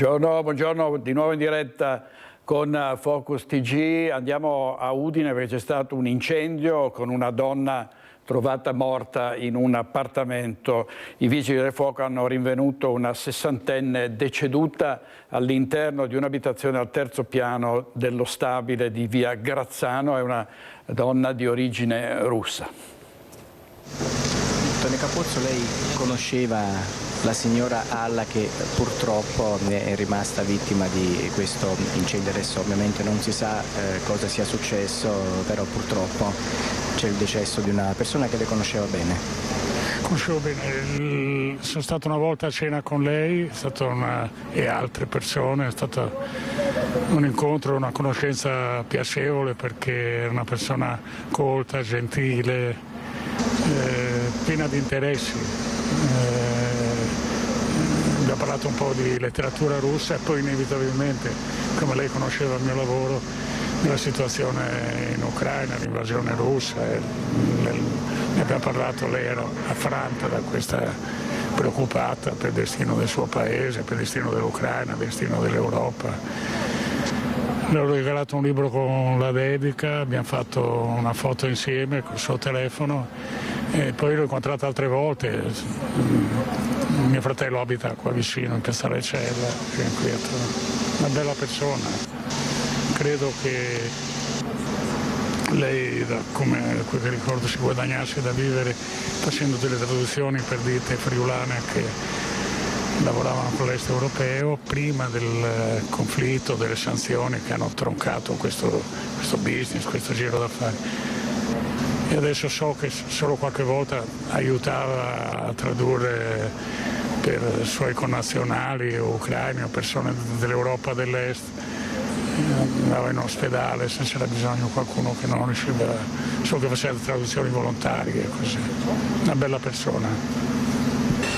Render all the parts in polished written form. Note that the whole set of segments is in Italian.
Buongiorno, di nuovo in diretta con Focus TG. Andiamo a Udine perché c'è stato un incendio con una donna trovata morta in un appartamento. I vigili del fuoco hanno rinvenuto una 60enne deceduta all'interno di un'abitazione al terzo piano dello stabile di via Grazzano. È una donna di origine russa. Tony Capozzo, lei conosceva la signora Alla che purtroppo è rimasta vittima di questo incendio. Adesso ovviamente non si sa cosa sia successo, però purtroppo c'è il decesso di una persona che le conosceva bene. Conoscevo bene, sono stato una volta a cena con lei e altre persone, è stato un incontro, una conoscenza piacevole perché era una persona colta, gentile, piena di interessi. Abbiamo parlato un po' di letteratura russa e poi inevitabilmente, come lei conosceva il mio lavoro, della situazione in Ucraina, l'invasione russa. Ne abbiamo parlato, lei era affranta da questa, preoccupata per il destino del suo paese, per il destino dell'Ucraina, il destino dell'Europa. Le ho regalato un libro con la dedica, abbiamo fatto una foto insieme col suo telefono e poi l'ho incontrata altre volte. Mio fratello abita qua vicino, in Piazzale Cella, una bella persona. Credo che lei, come quel che ricordo, si guadagnasse da vivere facendo delle traduzioni per ditte friulane che lavoravano con l'est europeo prima del conflitto, delle sanzioni che hanno troncato questo business, questo giro d'affari. E adesso so che solo qualche volta aiutava a tradurre per suoi connazionali o ucraini o persone dell'Europa dell'est. Andava in ospedale se c'era bisogno di qualcuno che non riusciva, solo che faceva traduzioni volontarie, così. Una bella persona.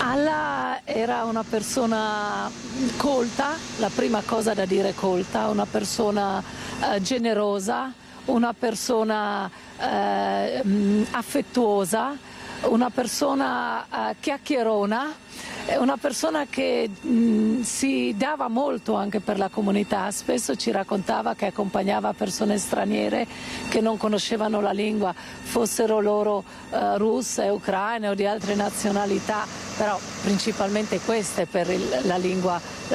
Alla era una persona colta, la prima cosa da dire colta, una persona generosa, una persona affettuosa, una persona chiacchierona, una persona che si dava molto anche per la comunità. Spesso ci raccontava che accompagnava persone straniere che non conoscevano la lingua, fossero loro russe, ucraine o di altre nazionalità, però principalmente queste per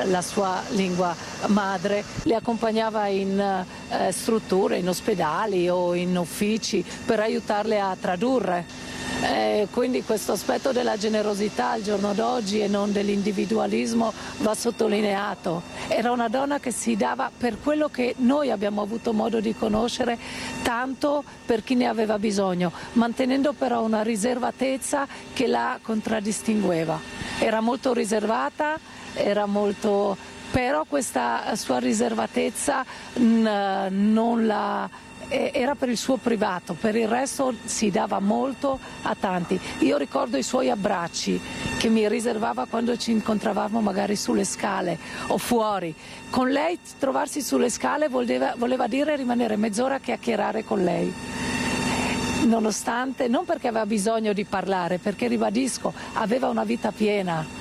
la sua lingua madre. Li accompagnava in strutture, in ospedali o in uffici per aiutarle a tradurre. Quindi questo aspetto della generosità al giorno d'oggi e non dell'individualismo va sottolineato. Era una donna che si dava, per quello che noi abbiamo avuto modo di conoscere, tanto per chi ne aveva bisogno, mantenendo però una riservatezza che la contraddistingueva. Era molto riservata, però questa sua riservatezza era per il suo privato, per il resto si dava molto a tanti. Io ricordo i suoi abbracci che mi riservava quando ci incontravamo magari sulle scale o fuori. Con lei trovarsi sulle scale voleva dire rimanere mezz'ora a chiacchierare con lei. Nonostante, non perché aveva bisogno di parlare, perché ribadisco, aveva una vita piena.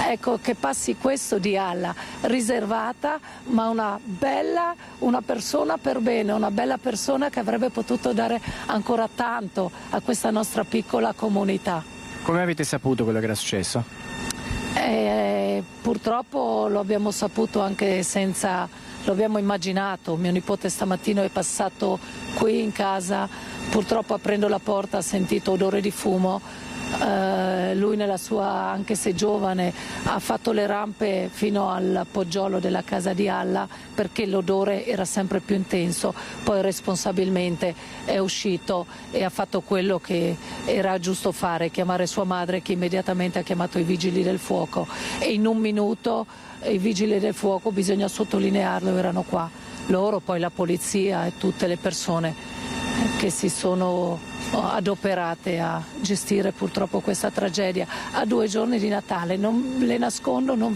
Ecco che passi questo di Alla, riservata ma una persona per bene, una bella persona che avrebbe potuto dare ancora tanto a questa nostra piccola comunità. Come avete saputo quello che era successo? Purtroppo lo abbiamo saputo anche senza, lo abbiamo immaginato. Mio nipote stamattina è passato qui in casa, purtroppo aprendo la porta ha sentito odore di fumo. Lui nella sua, anche se giovane, ha fatto le rampe fino al poggiolo della casa di Alla perché l'odore era sempre più intenso, poi responsabilmente è uscito e ha fatto quello che era giusto fare, chiamare sua madre che immediatamente ha chiamato i vigili del fuoco e in un minuto i vigili del fuoco, bisogna sottolinearlo, erano qua, loro, poi la polizia e tutte le persone che si sono adoperate a gestire purtroppo questa tragedia a 2 giorni di Natale. Non vi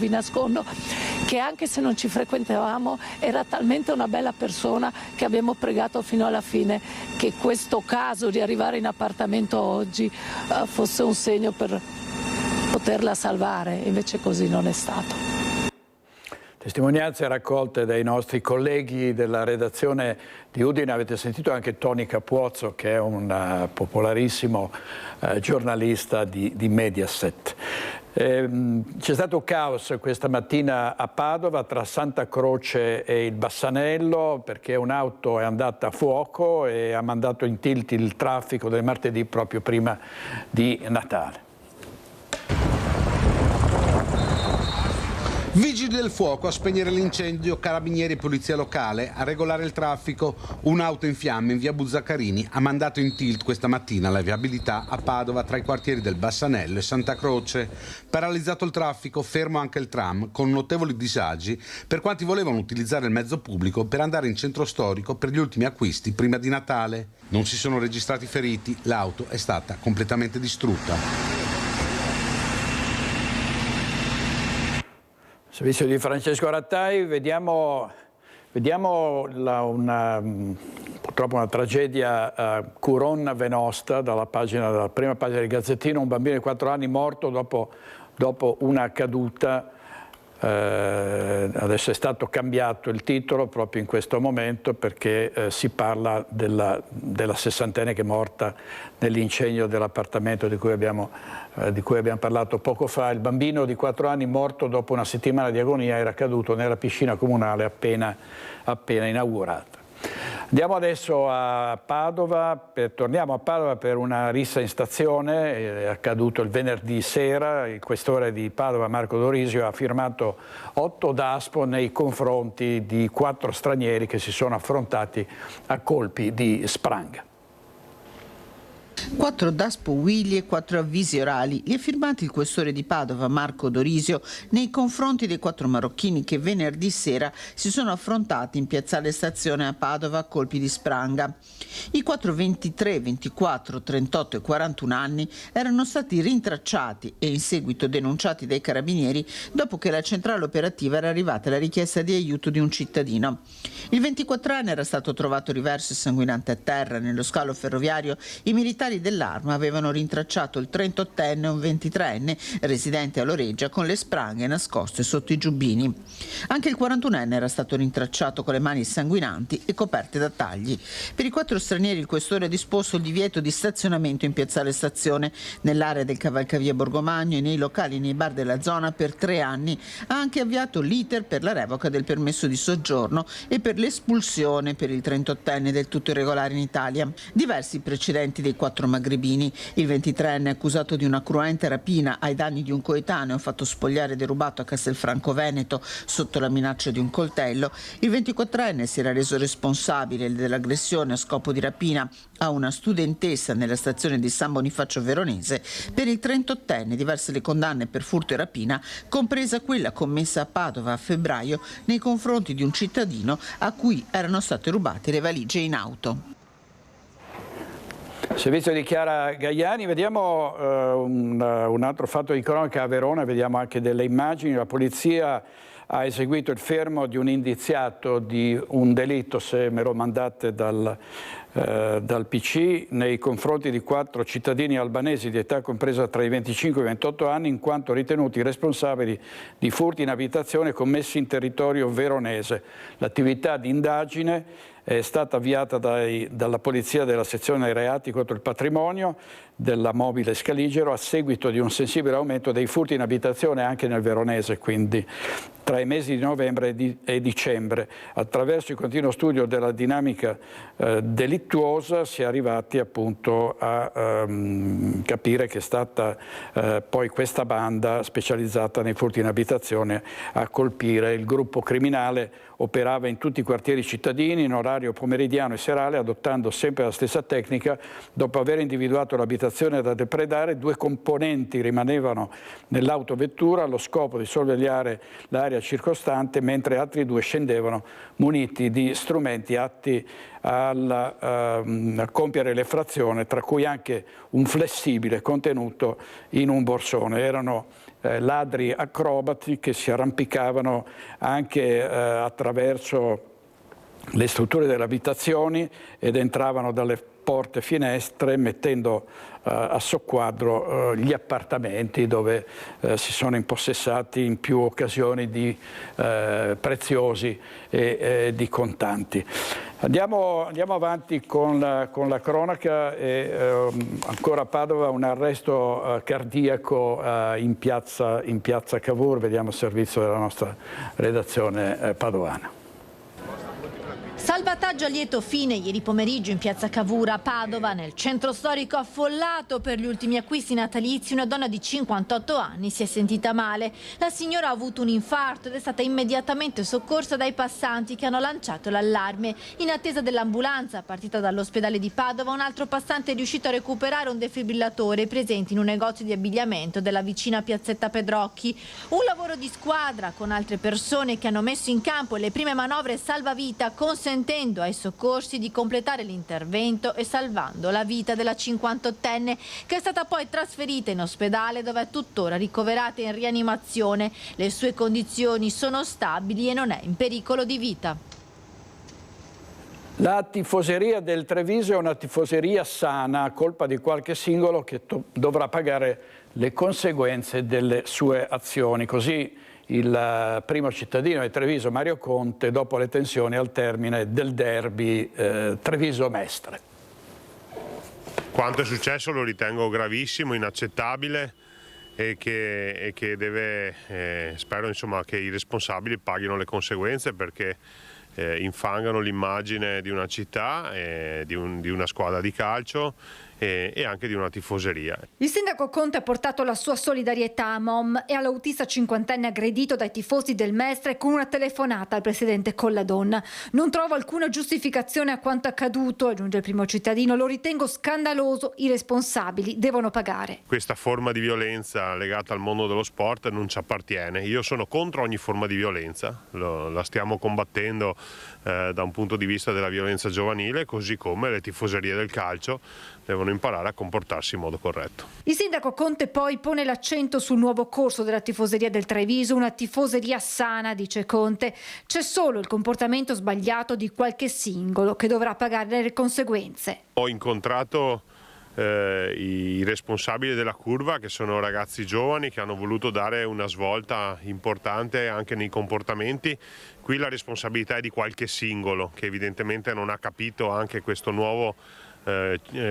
nascondo che anche se non ci frequentavamo era talmente una bella persona che abbiamo pregato fino alla fine che questo caso di arrivare in appartamento oggi fosse un segno per poterla salvare, invece così non è stato. Testimonianze raccolte dai nostri colleghi della redazione di Udine. Avete sentito anche Tony Capuozzo, che è un popolarissimo giornalista di Mediaset. C'è stato caos questa mattina a Padova tra Santa Croce e il Bassanello, perché un'auto è andata a fuoco e ha mandato in tilt il traffico del martedì proprio prima di Natale. Vigili del fuoco a spegnere l'incendio, carabinieri e polizia locale a regolare il traffico. Un'auto in fiamme in via Buzzaccarini ha mandato in tilt questa mattina la viabilità a Padova tra i quartieri del Bassanello e Santa Croce. Paralizzato il traffico, fermo anche il tram, con notevoli disagi per quanti volevano utilizzare il mezzo pubblico per andare in centro storico per gli ultimi acquisti prima di Natale. Non si sono registrati feriti, l'auto è stata completamente distrutta. Servizio di Francesco Rattai, vediamo purtroppo una tragedia a Curon Venosta, dalla prima pagina del Gazzettino, un bambino di 4 anni morto dopo una caduta. Adesso è stato cambiato il titolo proprio in questo momento, perché si parla della sessantenne che è morta nell'incendio dell'appartamento di cui abbiamo parlato poco fa. Il bambino di 4 anni morto dopo una settimana di agonia era caduto nella piscina comunale appena inaugurata. Andiamo adesso a Padova, torniamo a Padova per una rissa in stazione, è accaduto il venerdì sera. Il questore di Padova, Marco Dorisio, ha firmato 8 DASPO nei confronti di 4 stranieri che si sono affrontati a colpi di spranga. 4 DASPO Willy e 4 avvisi orali li ha firmati il questore di Padova Marco Dorisio nei confronti dei 4 marocchini che venerdì sera si sono affrontati in piazzale Stazione a Padova a colpi di spranga. I 4 23, 24, 38 e 41 anni erano stati rintracciati e in seguito denunciati dai carabinieri dopo che la centrale operativa era arrivata alla richiesta di aiuto di un cittadino. Il 24enne era stato trovato riverso e sanguinante a terra. Nello scalo ferroviario i militari dell'Arma avevano rintracciato il 38enne e un 23enne residente a Loreggia con le spranghe nascoste sotto i giubbini. Anche il 41enne era stato rintracciato con le mani sanguinanti e coperte da tagli. Per i 4 stranieri il questore ha disposto il divieto di stazionamento in piazzale Stazione, nell'area del Cavalcavia Borgomagno e nei locali e nei bar della zona per 3 anni. Ha anche avviato l'iter per la revoca del permesso di soggiorno e per l'espulsione per il 38enne del tutto irregolare in Italia. Diversi precedenti dei 4 magrebini. Il 23enne è accusato di una cruenta rapina ai danni di un coetaneo fatto spogliare e derubato a Castelfranco Veneto sotto la minaccia di un coltello. Il 24enne si era reso responsabile dell'aggressione a scopo di rapina a una studentessa nella stazione di San Bonifacio Veronese. Per il 38enne diverse le condanne per furto e rapina, compresa quella commessa a Padova a febbraio nei confronti di un cittadino a cui erano state rubate le valigie in auto. Servizio di Chiara Gaiani, vediamo un altro fatto di cronaca a Verona, vediamo anche delle immagini. La polizia ha eseguito il fermo di un indiziato di un delitto, se me lo mandate dal PC, nei confronti di 4 cittadini albanesi di età compresa tra i 25 e i 28 anni, in quanto ritenuti responsabili di furti in abitazione commessi in territorio veronese. L'attività di indagine è stata avviata dalla Polizia della sezione dei reati contro il patrimonio della Mobile Scaligero a seguito di un sensibile aumento dei furti in abitazione anche nel veronese, quindi tra i mesi di novembre e dicembre. Attraverso il continuo studio della dinamica delittuosa si è arrivati appunto a capire che è stata poi questa banda specializzata nei furti in abitazione a colpire. Il gruppo criminale operava in tutti i quartieri cittadini in orario pomeridiano e serale, adottando sempre la stessa tecnica. Dopo aver individuato l'abitazione da depredare, 2 componenti rimanevano nell'autovettura allo scopo di sorvegliare l'area circostante, mentre altri 2 scendevano muniti di strumenti atti a compiere l'effrazione, tra cui anche un flessibile contenuto in un borsone. Erano ladri acrobati che si arrampicavano anche attraverso le strutture delle abitazioni ed entravano dalle porte e finestre, mettendo a soqquadro gli appartamenti dove si sono impossessati in più occasioni di preziosi e di contanti. Andiamo avanti con la cronaca. Ancora a Padova un arresto cardiaco in piazza Cavour. Vediamo il servizio della nostra redazione padovana. Salvataggio a lieto fine ieri pomeriggio in piazza Cavour a Padova, nel centro storico affollato per gli ultimi acquisti natalizi. Una donna di 58 anni si è sentita male. La signora ha avuto un infarto ed è stata immediatamente soccorsa dai passanti che hanno lanciato l'allarme. In attesa dell'ambulanza partita dall'ospedale di Padova, un altro passante è riuscito a recuperare un defibrillatore presente in un negozio di abbigliamento della vicina piazzetta Pedrocchi. Un lavoro di squadra con altre persone che hanno messo in campo le prime manovre salvavita, consentendo ai soccorsi di completare l'intervento e salvando la vita della 58enne, che è stata poi trasferita in ospedale, dove è tuttora ricoverata in rianimazione. Le sue condizioni sono stabili e non è in pericolo di vita. La tifoseria del Treviso è una tifoseria sana, a colpa di qualche singolo che dovrà pagare le conseguenze delle sue azioni. Così il primo cittadino di Treviso, Mario Conte, dopo le tensioni al termine del derby Treviso-Mestre. Quanto è successo lo ritengo gravissimo, inaccettabile e che deve, spero insomma, che i responsabili paghino le conseguenze, perché infangano l'immagine di una città, di una squadra di calcio e anche di una tifoseria. Il sindaco Conte ha portato la sua solidarietà a Mom e all'autista cinquantenne aggredito dai tifosi del Mestre con una telefonata al presidente Colladonna. Non trovo alcuna giustificazione a quanto accaduto, aggiunge il primo cittadino, lo ritengo scandaloso, i responsabili devono pagare. Questa forma di violenza legata al mondo dello sport non ci appartiene. Io sono contro ogni forma di violenza, la stiamo combattendo da un punto di vista della violenza giovanile, così come le tifoserie del calcio devono imparare a comportarsi in modo corretto. Il sindaco Conte poi pone l'accento sul nuovo corso della tifoseria del Treviso, una tifoseria sana, dice Conte. C'è solo il comportamento sbagliato di qualche singolo che dovrà pagare le conseguenze. Ho incontrato i responsabili della curva, che sono ragazzi giovani che hanno voluto dare una svolta importante anche nei comportamenti. Qui la responsabilità è di qualche singolo che evidentemente non ha capito anche questo nuovo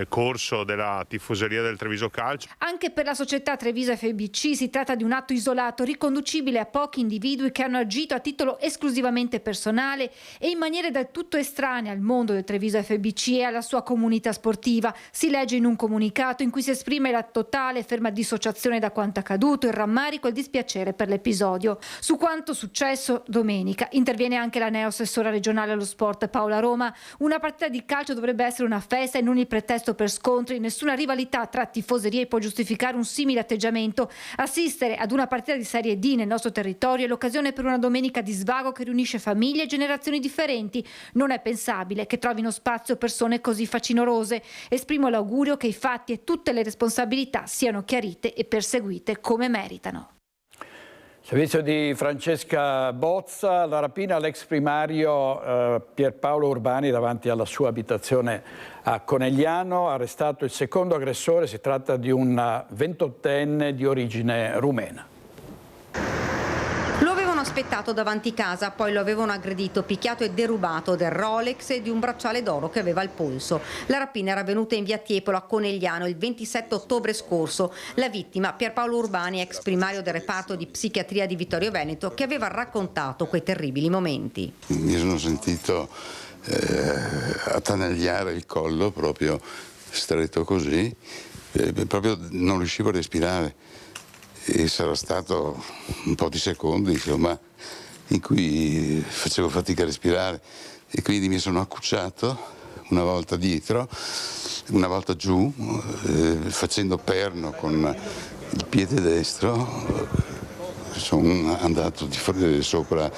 corso della tifoseria del Treviso Calcio. Anche per la società Treviso FBC si tratta di un atto isolato, riconducibile a pochi individui che hanno agito a titolo esclusivamente personale e in maniera del tutto estranea al mondo del Treviso FBC e alla sua comunità sportiva. Si legge in un comunicato in cui si esprime la totale e ferma dissociazione da quanto accaduto, il rammarico e il dispiacere per l'episodio. Su quanto successo domenica interviene anche la neoassessora regionale allo sport Paola Roma. Una partita di calcio dovrebbe essere una festa e non il pretesto per scontri. Nessuna rivalità tra tifoserie può giustificare un simile atteggiamento. Assistere ad una partita di Serie D nel nostro territorio è l'occasione per una domenica di svago che riunisce famiglie e generazioni differenti. Non è pensabile che trovino spazio persone così facinorose. Esprimo l'augurio che i fatti e tutte le responsabilità siano chiarite e perseguite come meritano. Servizio di Francesca Bozza, la rapina all'ex primario Pierpaolo Urbani davanti alla sua abitazione a Conegliano. Arrestato il secondo aggressore, si tratta di un 28enne di origine rumena. Lo avevano aspettato davanti casa, poi lo avevano aggredito, picchiato e derubato del Rolex e di un bracciale d'oro che aveva al polso. La rapina era avvenuta in via Tiepolo a Conegliano il 27 ottobre scorso. La vittima, Pierpaolo Urbani, ex primario del reparto di psichiatria di Vittorio Veneto, che aveva raccontato quei terribili momenti. Mi sono sentito attanagliare il collo, proprio stretto così, proprio non riuscivo a respirare. E sarà stato un po' di secondi, insomma, in cui facevo fatica a respirare e quindi mi sono accucciato una volta dietro, una volta giù, facendo perno con il piede destro. Sono andato sopra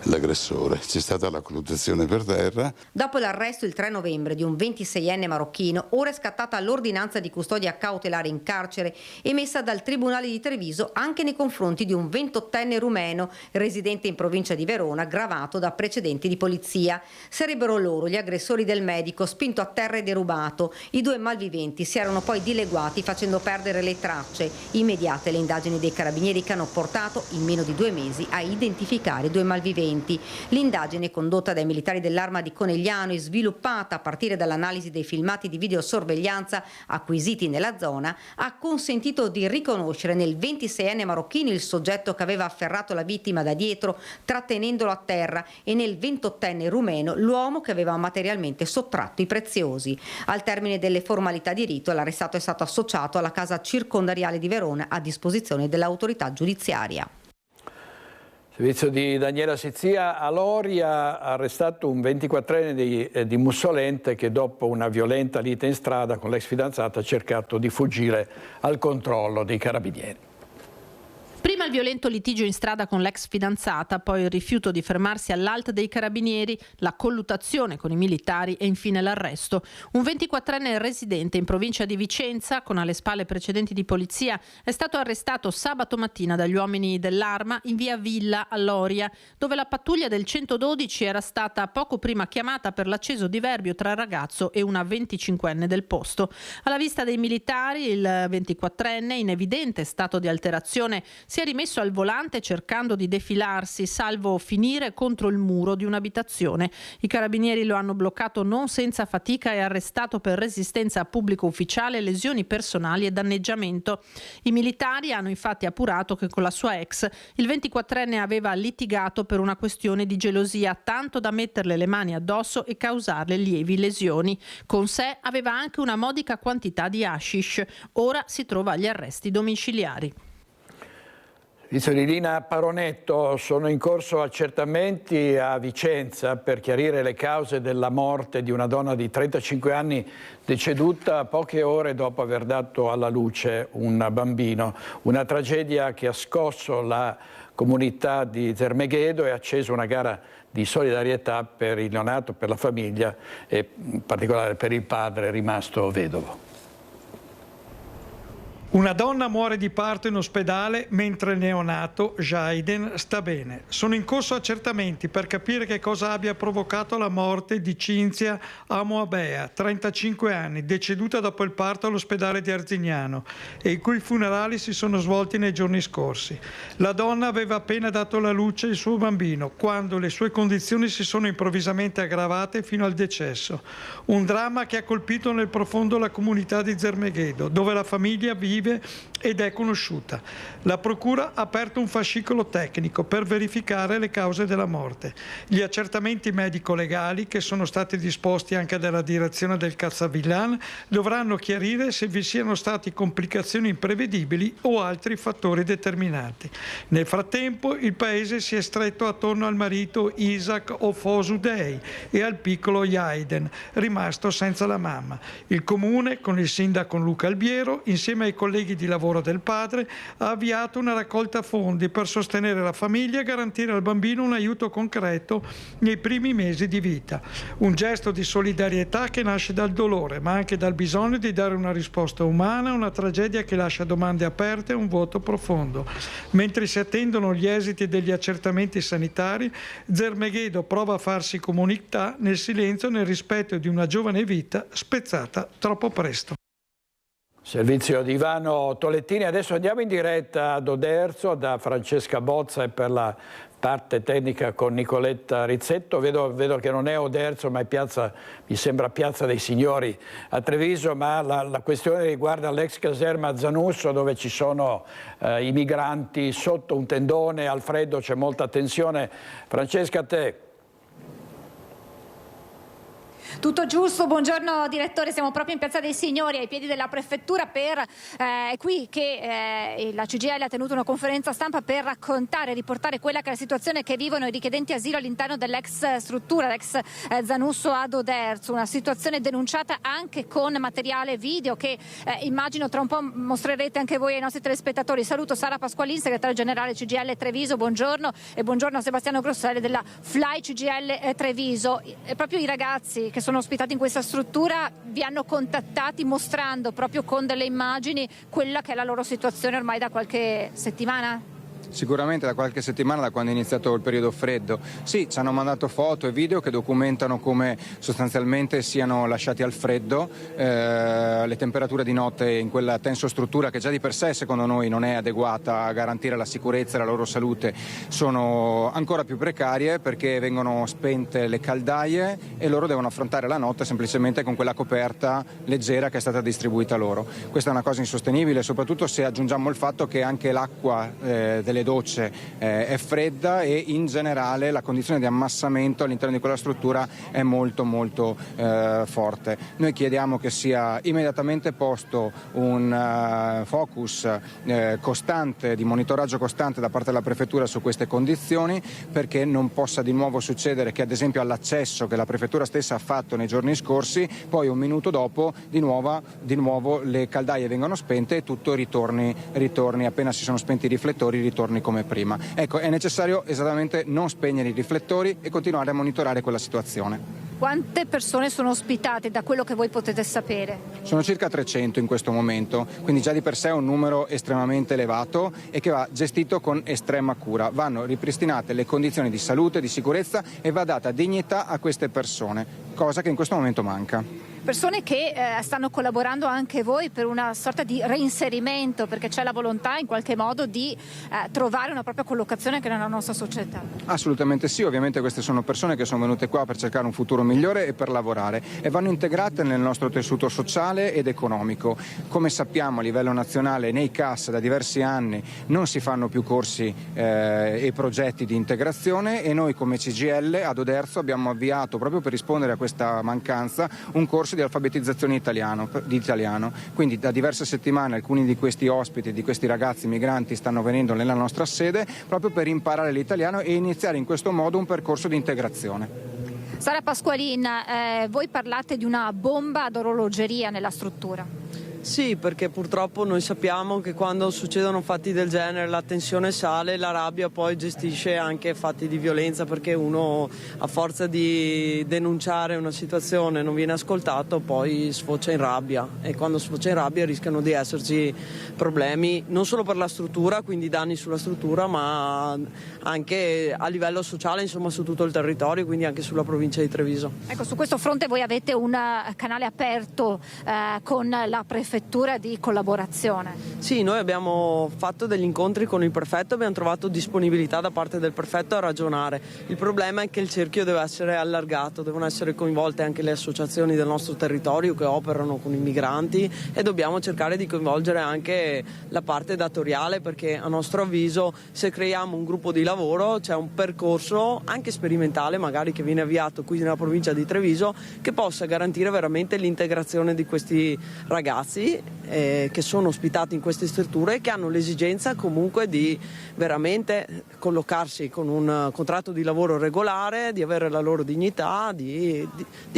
l'aggressore. C'è stata la colluttazione per terra. Dopo l'arresto il 3 novembre di un 26enne marocchino, ora è scattata l'ordinanza di custodia cautelare in carcere emessa dal Tribunale di Treviso anche nei confronti di un 28enne rumeno residente in provincia di Verona, gravato da precedenti di polizia. Sarebbero loro gli aggressori del medico spinto a terra e derubato. I due malviventi si erano poi dileguati facendo perdere le tracce. Immediate le indagini dei carabinieri che hanno portato in meno di 2 mesi a identificare i due malviventi. L'indagine condotta dai militari dell'Arma di Conegliano e sviluppata a partire dall'analisi dei filmati di videosorveglianza acquisiti nella zona ha consentito di riconoscere nel 26enne marocchino il soggetto che aveva afferrato la vittima da dietro trattenendolo a terra e nel 28enne rumeno l'uomo che aveva materialmente sottratto i preziosi. Al termine delle formalità di rito l'arrestato è stato associato alla casa circondariale di Verona a disposizione dell'autorità giudiziaria. Servizio di Daniela Sizzia. A Loria ha arrestato un 24enne di Mussolente che dopo una violenta lite in strada con l'ex fidanzata ha cercato di fuggire al controllo dei carabinieri. Prima il violento litigio in strada con l'ex fidanzata, poi il rifiuto di fermarsi all'ALT dei carabinieri, la colluttazione con i militari e infine l'arresto. Un 24enne residente in provincia di Vicenza, con alle spalle precedenti di polizia, è stato arrestato sabato mattina dagli uomini dell'Arma in via Villa a Loria, dove la pattuglia del 112 era stata poco prima chiamata per l'acceso diverbio tra il ragazzo e una 25enne del posto. Alla vista dei militari, il 24enne, in evidente stato di alterazione, si è rimesso al volante cercando di defilarsi, salvo finire contro il muro di un'abitazione. I carabinieri lo hanno bloccato non senza fatica e arrestato per resistenza a pubblico ufficiale, lesioni personali e danneggiamento. I militari hanno infatti appurato che con la sua ex il 24enne aveva litigato per una questione di gelosia, tanto da metterle le mani addosso e causarle lievi lesioni. Con sé aveva anche una modica quantità di hashish. Ora si trova agli arresti domiciliari. Servizio di Lina Paronetto. Sono in corso accertamenti a Vicenza per chiarire le cause della morte di una donna di 35 anni deceduta poche ore dopo aver dato alla luce un bambino. Una tragedia che ha scosso la comunità di Zermeghedo e ha acceso una gara di solidarietà per il neonato, per la famiglia e in particolare per il padre rimasto vedovo. Una donna muore di parto in ospedale mentre il neonato, Jaiden, sta bene. Sono in corso accertamenti per capire che cosa abbia provocato la morte di Cinzia Amoabea, 35 anni, deceduta dopo il parto all'ospedale di Arzignano e i cui funerali si sono svolti nei giorni scorsi. La donna aveva appena dato alla luce il suo bambino quando le sue condizioni si sono improvvisamente aggravate fino al decesso. Un dramma che ha colpito nel profondo la comunità di Zermeghedo, dove la famiglia vive ed è conosciuta. La procura ha aperto un fascicolo tecnico per verificare le cause della morte. Gli accertamenti medico-legali, che sono stati disposti anche dalla direzione del Cazzavillan, dovranno chiarire se vi siano stati complicazioni imprevedibili o altri fattori determinanti. Nel frattempo il paese si è stretto attorno al marito Isaac Ofosudei e al piccolo Jaiden, rimasto senza la mamma. Il comune, con il sindaco Luca Albiero, insieme ai colleghi di lavoro del padre, ha avviato una raccolta fondi per sostenere la famiglia e garantire al bambino un aiuto concreto nei primi mesi di vita. Un gesto di solidarietà che nasce dal dolore, ma anche dal bisogno di dare una risposta umana a una tragedia che lascia domande aperte e un vuoto profondo. Mentre si attendono gli esiti degli accertamenti sanitari, Zermeghedo prova a farsi comunità nel silenzio e nel rispetto di una giovane vita spezzata troppo presto. Servizio di Ivano Tolettini. Adesso andiamo in diretta ad Oderzo da Francesca Bozza e per la parte tecnica con Nicoletta Rizzetto. Vedo che non è Oderzo ma è piazza, mi sembra Piazza dei Signori a Treviso, ma la questione riguarda l'ex caserma Zanusso dove ci sono i migranti sotto un tendone. Alfredo, c'è molta tensione. Francesca, a te. Tutto giusto, buongiorno direttore, siamo proprio in Piazza dei Signori ai piedi della prefettura è qui che la CGIL ha tenuto una conferenza stampa per raccontare e riportare quella che è la situazione che vivono i richiedenti asilo all'interno dell'ex struttura, l'ex Zanusso ad Oderzo, una situazione denunciata anche con materiale video che immagino tra un po' mostrerete anche voi ai nostri telespettatori. Saluto Sara Pasqualin, segretario generale CGIL Treviso, buongiorno, e buongiorno a Sebastiano Grosselli della Fly CGIL Treviso. Proprio i ragazzi che sono ospitati in questa struttura vi hanno contattati mostrando proprio con delle immagini quella che è la loro situazione ormai da qualche settimana? Sicuramente da qualche settimana, da quando è iniziato il periodo freddo. Sì, ci hanno mandato foto e video che documentano come sostanzialmente siano lasciati al freddo. Le temperature di notte in quella tenso struttura, che già di per sé secondo noi non è adeguata a garantire la sicurezza e la loro salute, sono ancora più precarie perché vengono spente le caldaie e loro devono affrontare la notte semplicemente con quella coperta leggera che è stata distribuita loro. Questa è una cosa insostenibile, soprattutto se aggiungiamo il fatto che anche l'acqua delle docce è fredda e in generale la condizione di ammassamento all'interno di quella struttura è molto forte. Noi chiediamo che sia immediatamente posto un focus costante, di monitoraggio costante da parte della prefettura su queste condizioni, perché non possa di nuovo succedere che ad esempio all'accesso che la prefettura stessa ha fatto nei giorni scorsi, poi un minuto dopo di nuovo le caldaie vengono spente e tutto ritorni appena si sono spenti i riflettori, ritorni come prima. Ecco, è necessario esattamente non spegnere i riflettori e continuare a monitorare quella situazione. Quante persone sono ospitate da quello che voi potete sapere? Sono circa 300 in questo momento, quindi già di per sé è un numero estremamente elevato e che va gestito con estrema cura. Vanno ripristinate le condizioni di salute, di sicurezza e va data dignità a queste persone, cosa che in questo momento manca. Persone che stanno collaborando anche voi per una sorta di reinserimento, perché c'è la volontà in qualche modo di trovare una propria collocazione anche nella nostra società. Assolutamente sì, ovviamente queste sono persone che sono venute qua per cercare un futuro migliore e per lavorare e vanno integrate nel nostro tessuto sociale ed economico. Come sappiamo a livello nazionale nei CAS da diversi anni non si fanno più corsi e progetti di integrazione e noi come CGIL ad Oderzo abbiamo avviato, proprio per rispondere a questa mancanza, un corso di alfabetizzazione di italiano. Quindi da diverse settimane alcuni di questi ospiti, di questi ragazzi migranti stanno venendo nella nostra sede proprio per imparare l'italiano e iniziare in questo modo un percorso di integrazione. Sara Pasqualin, voi parlate di una bomba ad orologeria nella struttura. Sì, perché purtroppo noi sappiamo che quando succedono fatti del genere la tensione sale, la rabbia poi gestisce anche fatti di violenza, perché uno a forza di denunciare una situazione non viene ascoltato, poi sfocia in rabbia e quando sfocia in rabbia rischiano di esserci problemi non solo per la struttura, quindi danni sulla struttura, ma anche a livello sociale, insomma su tutto il territorio, quindi anche sulla provincia di Treviso. Ecco, su questo fronte voi avete un canale aperto con la prefettura di collaborazione. Sì, noi abbiamo fatto degli incontri con il prefetto, abbiamo trovato disponibilità da parte del prefetto a ragionare. Il problema è che il cerchio deve essere allargato, devono essere coinvolte anche le associazioni del nostro territorio che operano con i migranti e dobbiamo cercare di coinvolgere anche la parte datoriale, perché a nostro avviso se creiamo un gruppo di lavoro c'è un percorso anche sperimentale magari che viene avviato qui nella provincia di Treviso che possa garantire veramente l'integrazione di questi ragazzi che sono ospitati in queste strutture e che hanno l'esigenza comunque di veramente collocarsi con un contratto di lavoro regolare, di avere la loro dignità, di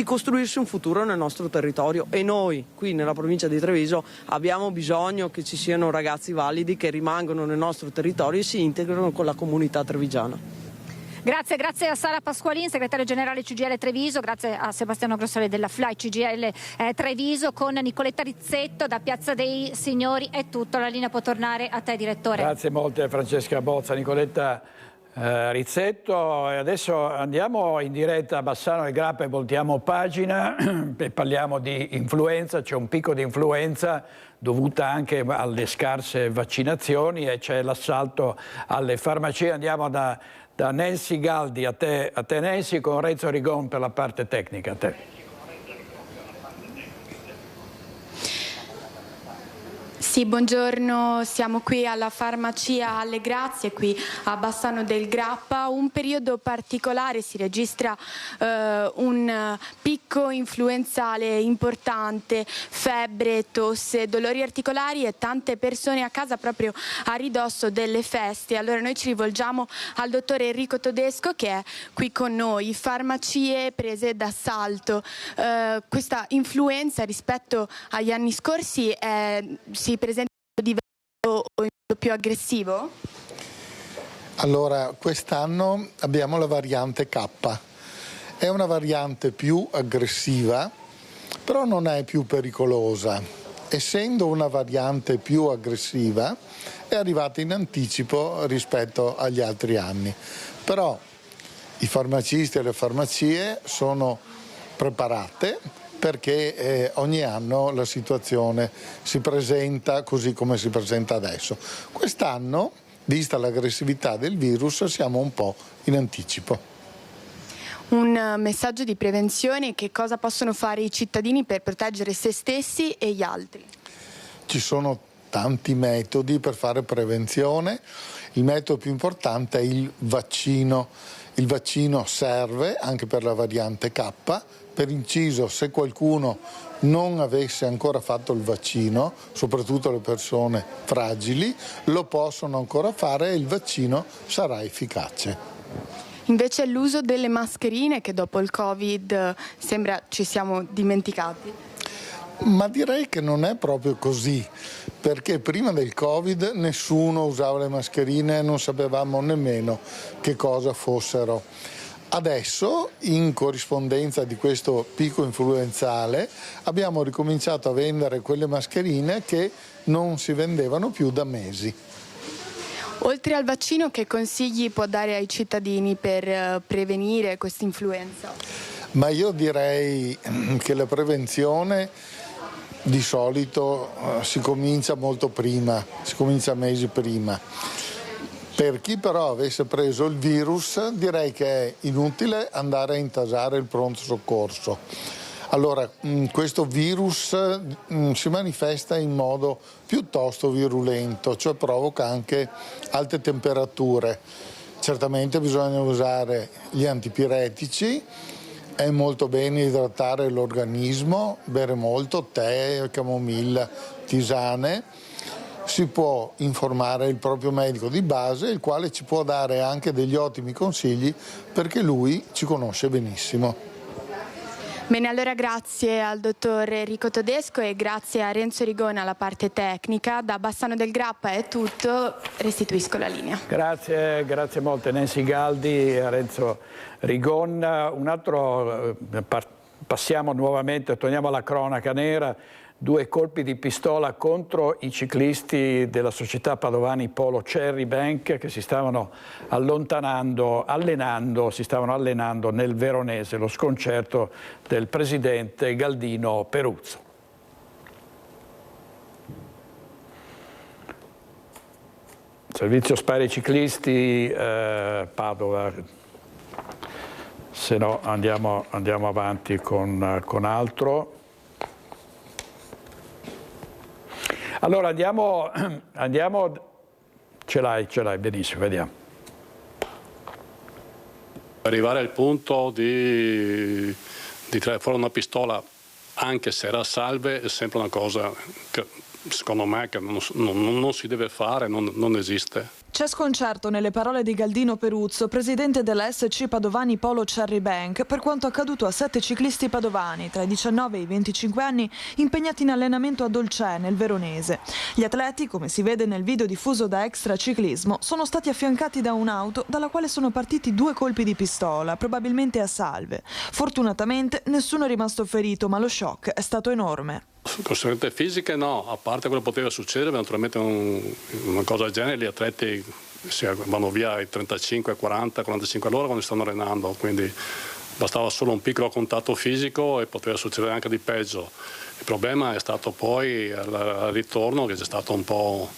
costruirsi un futuro nel nostro territorio. E noi qui nella provincia di Treviso abbiamo bisogno che ci siano ragazzi validi che rimangono nel nostro territorio e si integrano con la comunità trevigiana. Grazie a Sara Pasqualin, segretario generale CGIL Treviso, grazie a Sebastiano Grosselli della Fly CGIL Treviso. Con Nicoletta Rizzetto da Piazza dei Signori è tutto, la linea può tornare a te direttore. Grazie molte Francesca Bozza, Nicoletta Rizzetto. E adesso andiamo in diretta a Bassano del Grappa e voltiamo pagina e parliamo di influenza. C'è un picco di influenza dovuta anche alle scarse vaccinazioni e c'è l'assalto alle farmacie. Andiamo da Nancy Galdi, a te Nancy, con Renzo Rigon per la parte tecnica. A te. Sì, buongiorno, siamo qui alla farmacia Alle Grazie, qui a Bassano del Grappa. Un periodo particolare, si registra un picco influenzale importante, febbre, tosse, dolori articolari e tante persone a casa proprio a ridosso delle feste. Allora noi ci rivolgiamo al dottore Enrico Todesco che è qui con noi. Farmacie prese d'assalto. Questa influenza rispetto agli anni scorsi si presenta diverso o più aggressivo? Allora, quest'anno abbiamo la variante K. È una variante più aggressiva, però non è più pericolosa. Essendo una variante più aggressiva, è arrivata in anticipo rispetto agli altri anni. Però i farmacisti e le farmacie sono preparate perché ogni anno la situazione si presenta così come si presenta adesso. Quest'anno, vista l'aggressività del virus, siamo un po' in anticipo. Un messaggio di prevenzione: che cosa possono fare i cittadini per proteggere se stessi e gli altri? Ci sono tanti metodi per fare prevenzione. Il metodo più importante è il vaccino. Il vaccino serve anche per la variante K. Per inciso, se qualcuno non avesse ancora fatto il vaccino, soprattutto le persone fragili, lo possono ancora fare e il vaccino sarà efficace. Invece l'uso delle mascherine, che dopo il Covid sembra ci siamo dimenticati. Ma direi che non è proprio così, perché prima del Covid nessuno usava le mascherine e non sapevamo nemmeno che cosa fossero. Adesso, in corrispondenza di questo picco influenzale, abbiamo ricominciato a vendere quelle mascherine che non si vendevano più da mesi. Oltre al vaccino, che consigli può dare ai cittadini per prevenire questa influenza? Ma io direi che la prevenzione di solito si comincia molto prima, si comincia mesi prima. Per chi però avesse preso il virus, direi che è inutile andare a intasare il pronto soccorso. Allora, questo virus si manifesta in modo piuttosto virulento, cioè provoca anche alte temperature. Certamente bisogna usare gli antipiretici, è molto bene idratare l'organismo, bere molto tè, camomilla, tisane. Si può informare il proprio medico di base, il quale ci può dare anche degli ottimi consigli perché lui ci conosce benissimo. Bene, allora grazie al dottor Enrico Todesco e grazie a Renzo Rigona alla parte tecnica. Da Bassano del Grappa è tutto, restituisco la linea. Grazie molte Nancy Galdi e a Renzo Rigona. Un altro, passiamo nuovamente, torniamo alla cronaca nera. 2 colpi di pistola contro i ciclisti della società Padovani Polo Cherry Bank che si stavano allenando nel Veronese, lo sconcerto del presidente Galdino Peruzzo. Servizio spari ciclisti Padova, se no andiamo avanti con altro. Allora andiamo, ce l'hai benissimo, vediamo. Arrivare al punto di tirare fuori una pistola, anche se era a salve, è sempre una cosa che secondo me che non si deve fare, non esiste. C'è sconcerto nelle parole di Galdino Peruzzo, presidente della SC Padovani Polo Cherry Bank, per quanto accaduto a 7 ciclisti padovani tra i 19 e i 25 anni impegnati in allenamento a Dolcè, nel Veronese. Gli atleti, come si vede nel video diffuso da Extra Ciclismo, sono stati affiancati da un'auto dalla quale sono partiti 2 colpi di pistola, probabilmente a salve. Fortunatamente nessuno è rimasto ferito, ma lo shock è stato enorme. Conseguenze fisiche no, a parte quello che poteva succedere, naturalmente una cosa del genere, gli atleti vanno via ai 35, 40, 45 all'ora quando stanno allenando, quindi bastava solo un piccolo contatto fisico e poteva succedere anche di peggio. Il problema è stato poi al ritorno, che c'è stato un po'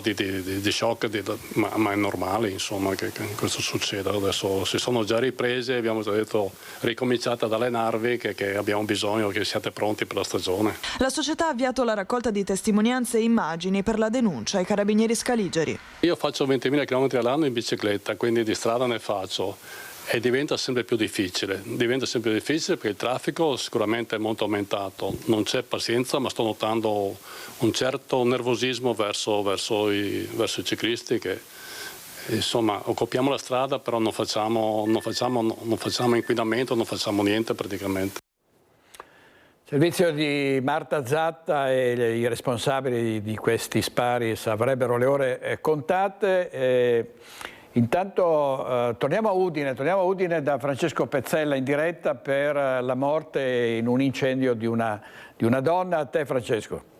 di shock, ma è normale insomma che questo succeda. Adesso si sono già riprese, abbiamo già detto ricominciate ad allenarvi, che abbiamo bisogno che siate pronti per la stagione. La società ha avviato la raccolta di testimonianze e immagini per la denuncia ai carabinieri scaligeri. Io faccio 20.000 km all'anno in bicicletta, quindi di strada ne faccio. E diventa sempre più difficile perché il traffico sicuramente è molto aumentato, non c'è pazienza, ma sto notando un certo nervosismo verso i ciclisti che insomma occupiamo la strada però non facciamo inquinamento, non facciamo niente praticamente. Servizio di Marta Zatta e i responsabili di questi spari avrebbero le ore contate. Intanto torniamo a Udine da Francesco Pezzella in diretta per la morte in un incendio di una donna. A te Francesco.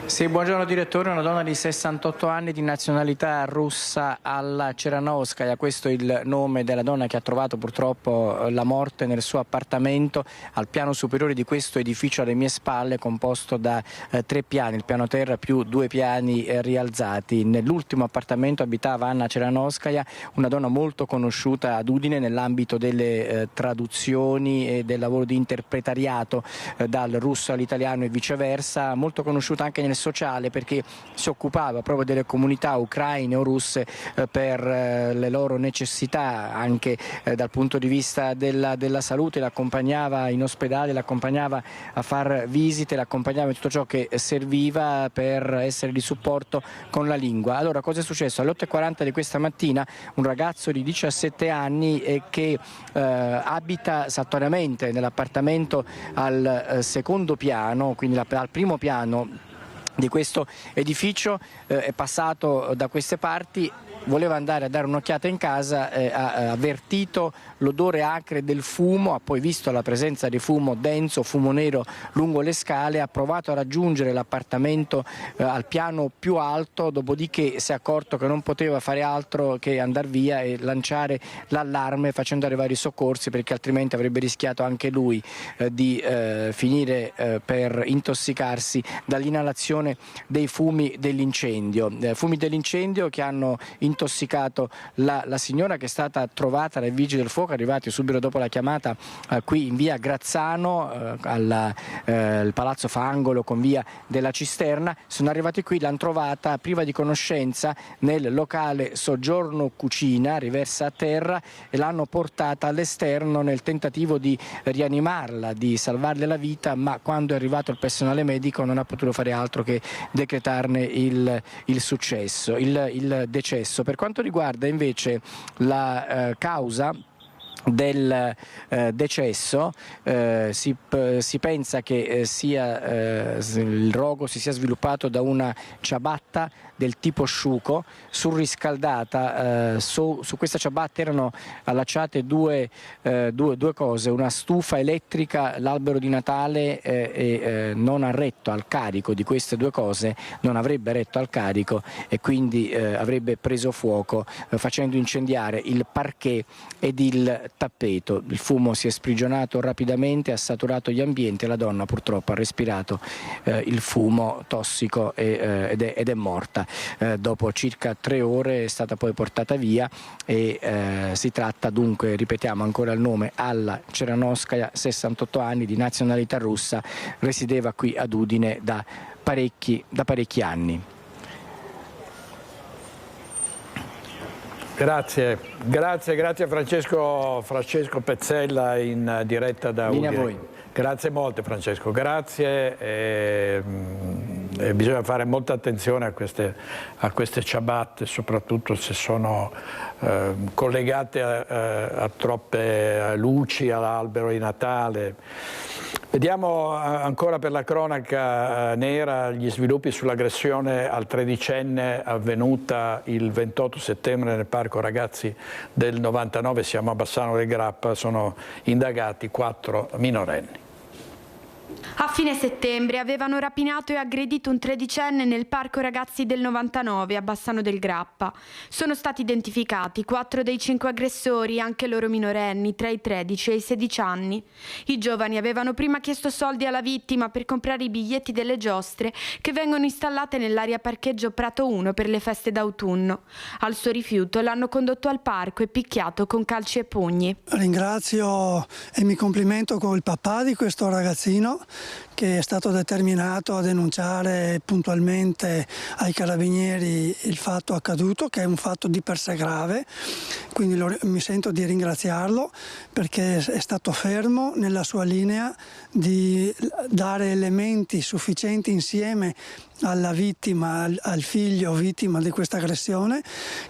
Sì, buongiorno direttore, una donna di 68 anni di nazionalità russa, Alla Cheranovskaya, questo è il nome della donna che ha trovato purtroppo la morte nel suo appartamento al piano superiore di questo edificio alle mie spalle, composto da 3 piani, il piano terra più 2 piani rialzati. Nell'ultimo appartamento abitava Anna Cheranovskaya, una donna molto conosciuta ad Udine nell'ambito delle traduzioni e del lavoro di interpretariato dal russo all'italiano e viceversa, molto conosciuta anche nel sociale perché si occupava proprio delle comunità ucraine o russe per le loro necessità anche dal punto di vista della salute, l'accompagnava in ospedale, l'accompagnava a far visite, l'accompagnava in tutto ciò che serviva per essere di supporto con la lingua. Allora cosa è successo? Alle 8:40 di questa mattina un ragazzo di 17 anni che abita saltuariamente nell'appartamento al secondo piano, quindi al primo piano di questo edificio, è passato da queste parti, voleva andare a dare un'occhiata in casa, ha avvertito l'odore acre del fumo, ha poi visto la presenza di fumo denso, fumo nero lungo le scale, ha provato a raggiungere l'appartamento al piano più alto, dopodiché si è accorto che non poteva fare altro che andare via e lanciare l'allarme facendo arrivare i soccorsi, perché altrimenti avrebbe rischiato anche lui di finire per intossicarsi dall'inalazione dei fumi dell'incendio. Fumi dell'incendio che hanno intossicato la signora, che è stata trovata dai vigili del fuoco arrivati subito dopo la chiamata qui in via Grazzano, il palazzo fa angolo con via della Cisterna. Sono arrivati qui, l'hanno trovata priva di conoscenza nel locale Soggiorno Cucina, riversa a terra, e l'hanno portata all'esterno nel tentativo di rianimarla, di salvarle la vita, ma quando è arrivato il personale medico non ha potuto fare altro che decretarne il decesso. Per quanto riguarda invece la causa del decesso, si pensa che il rogo si sia sviluppato da una ciabatta del tipo sciuco surriscaldata. Su questa ciabatta erano allacciate due cose, una stufa elettrica, l'albero di Natale, e non ha retto al carico di queste due cose, non avrebbe retto al carico e quindi avrebbe preso fuoco facendo incendiare il parquet ed il tappeto. Il fumo si è sprigionato rapidamente, ha saturato gli ambienti e la donna purtroppo ha respirato il fumo tossico ed è morta. Dopo circa 3 ore è stata poi portata via e si tratta dunque, ripetiamo ancora il nome, Alla Cheranovskaya, 68 anni, di nazionalità russa, resideva qui ad Udine da parecchi anni. Grazie Francesco Pezzella in diretta da Udine. Linea a voi. Grazie molte Francesco, grazie. Bisogna fare molta attenzione a queste ciabatte, soprattutto se sono collegate a troppe luci, all'albero di Natale. Vediamo ancora per la cronaca nera gli sviluppi sull'aggressione al 13enne avvenuta il 28 settembre nel parco ragazzi del 99, siamo a Bassano del Grappa, sono indagati 4 minorenni. A fine settembre avevano rapinato e aggredito un 13enne nel parco ragazzi del 99 a Bassano del Grappa. Sono stati identificati 4 dei 5 aggressori, anche loro minorenni, tra i 13 e i 16 anni. I giovani avevano prima chiesto soldi alla vittima per comprare i biglietti delle giostre che vengono installate nell'area parcheggio Prato 1 per le feste d'autunno. Al suo rifiuto l'hanno condotto al parco e picchiato con calci e pugni. Ringrazio e mi complimento con il papà di questo ragazzino, che è stato determinato a denunciare puntualmente ai carabinieri il fatto accaduto, che è un fatto di per sé grave, quindi mi sento di ringraziarlo perché è stato fermo nella sua linea di dare elementi sufficienti insieme alla vittima, al figlio vittima di questa aggressione,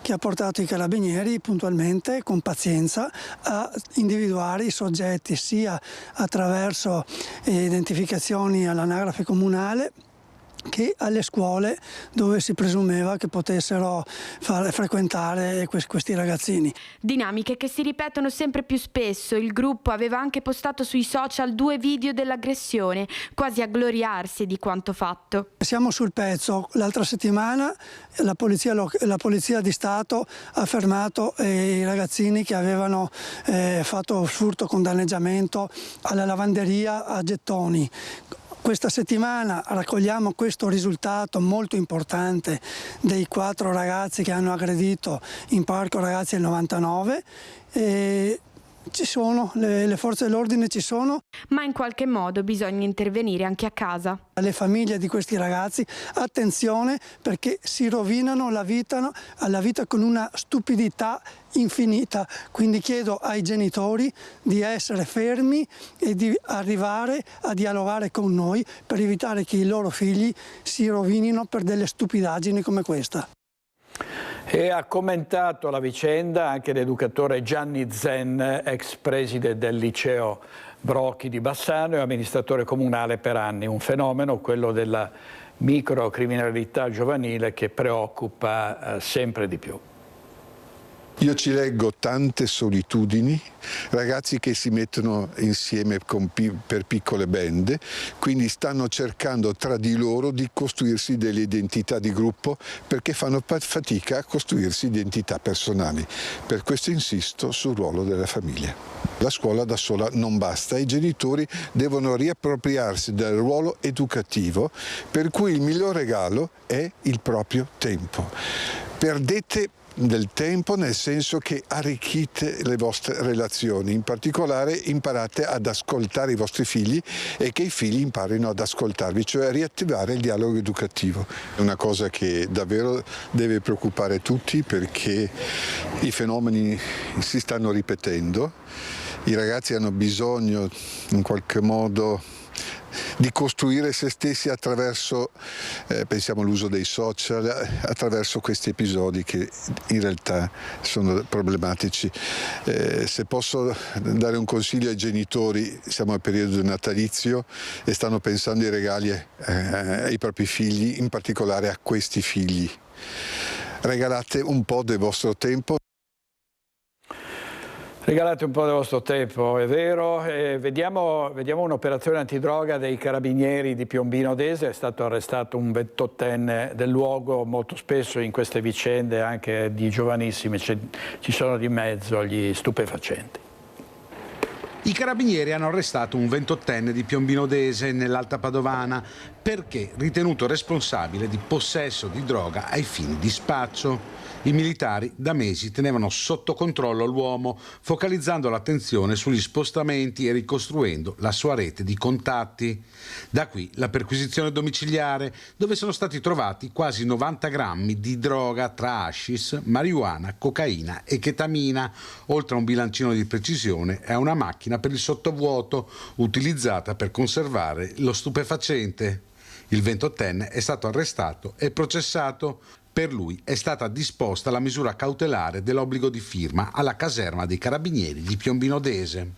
che ha portato i carabinieri puntualmente, con pazienza, a individuare i soggetti sia attraverso identificazioni all'anagrafe comunale che alle scuole dove si presumeva che potessero frequentare questi ragazzini. Dinamiche che si ripetono sempre più spesso. Il gruppo aveva anche postato sui social 2 video dell'aggressione, quasi a gloriarsi di quanto fatto. Siamo sul pezzo. L'altra settimana la polizia di Stato ha fermato i ragazzini che avevano fatto furto con danneggiamento alla lavanderia a gettoni. Questa settimana raccogliamo questo risultato molto importante dei 4 ragazzi che hanno aggredito in parco ragazzi del 99 e ci sono, le forze dell'ordine ci sono. Ma in qualche modo bisogna intervenire anche a casa. Alle famiglie di questi ragazzi, attenzione, perché si rovinano alla vita con una stupidità infinita. Quindi chiedo ai genitori di essere fermi e di arrivare a dialogare con noi per evitare che i loro figli si rovinino per delle stupidaggini come questa. E ha commentato la vicenda anche l'educatore Gianni Zen, ex preside del liceo Brocchi di Bassano e amministratore comunale per anni. Un fenomeno, quello della microcriminalità giovanile, che preoccupa sempre di più. Io ci leggo tante solitudini, ragazzi che si mettono insieme per piccole bende, quindi stanno cercando tra di loro di costruirsi delle identità di gruppo perché fanno fatica a costruirsi identità personali. Per questo insisto sul ruolo della famiglia. La scuola da sola non basta, i genitori devono riappropriarsi del ruolo educativo, per cui il miglior regalo è il proprio tempo. Perdete del tempo nel senso che arricchite le vostre relazioni, in particolare imparate ad ascoltare i vostri figli e che i figli imparino ad ascoltarvi, cioè a riattivare il dialogo educativo. È una cosa che davvero deve preoccupare tutti perché i fenomeni si stanno ripetendo, i ragazzi hanno bisogno in qualche modo di costruire se stessi attraverso, pensiamo all'uso dei social, attraverso questi episodi che in realtà sono problematici. Se posso dare un consiglio ai genitori, siamo al periodo natalizio e stanno pensando ai regali ai propri figli, in particolare a questi figli. Regalate un po' del vostro tempo. Regalate un po' del vostro tempo, è vero. Vediamo un'operazione antidroga dei carabinieri di Piombino Dese. È stato arrestato un 28enne del luogo. Molto spesso in queste vicende anche di giovanissimi ci sono di mezzo gli stupefacenti. I carabinieri hanno arrestato un 28enne di Piombino Dese nell'Alta Padovana perché ritenuto responsabile di possesso di droga ai fini di spaccio. I militari da mesi tenevano sotto controllo l'uomo, focalizzando l'attenzione sugli spostamenti e ricostruendo la sua rete di contatti. Da qui la perquisizione domiciliare, dove sono stati trovati quasi 90 grammi di droga tra hashish, marijuana, cocaina e chetamina, oltre a un bilancino di precisione e a una macchina per il sottovuoto utilizzata per conservare lo stupefacente. Il 28enne è stato arrestato e processato. Per lui è stata disposta la misura cautelare dell'obbligo di firma alla caserma dei carabinieri di Piombino Dese.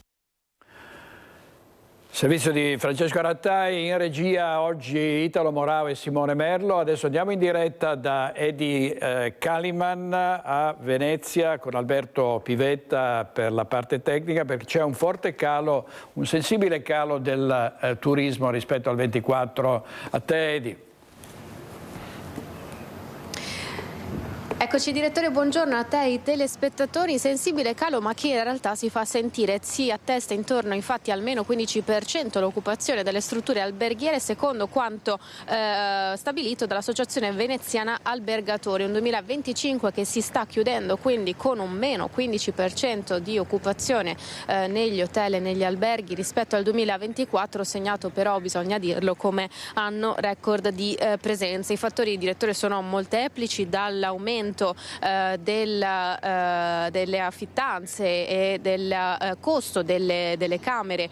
Servizio di Francesco Rattai, in regia oggi Italo Morao e Simone Merlo. Adesso andiamo in diretta da Edi Kaliman a Venezia con Alberto Pivetta per la parte tecnica, perché c'è un forte calo, un sensibile calo del turismo rispetto al 24. A te, Edi. Eccoci direttore, buongiorno a te ai telespettatori. Sensibile calo ma che in realtà si fa sentire, si attesta intorno infatti almeno 15% l'occupazione delle strutture alberghiere secondo quanto stabilito dall'Associazione Veneziana Albergatori. Un 2025 che si sta chiudendo quindi con un meno 15% di occupazione negli hotel e negli alberghi rispetto al 2024, segnato però, bisogna dirlo, come anno record di presenza. I fattori, direttore, sono molteplici, dall'aumento delle affittanze e del costo delle camere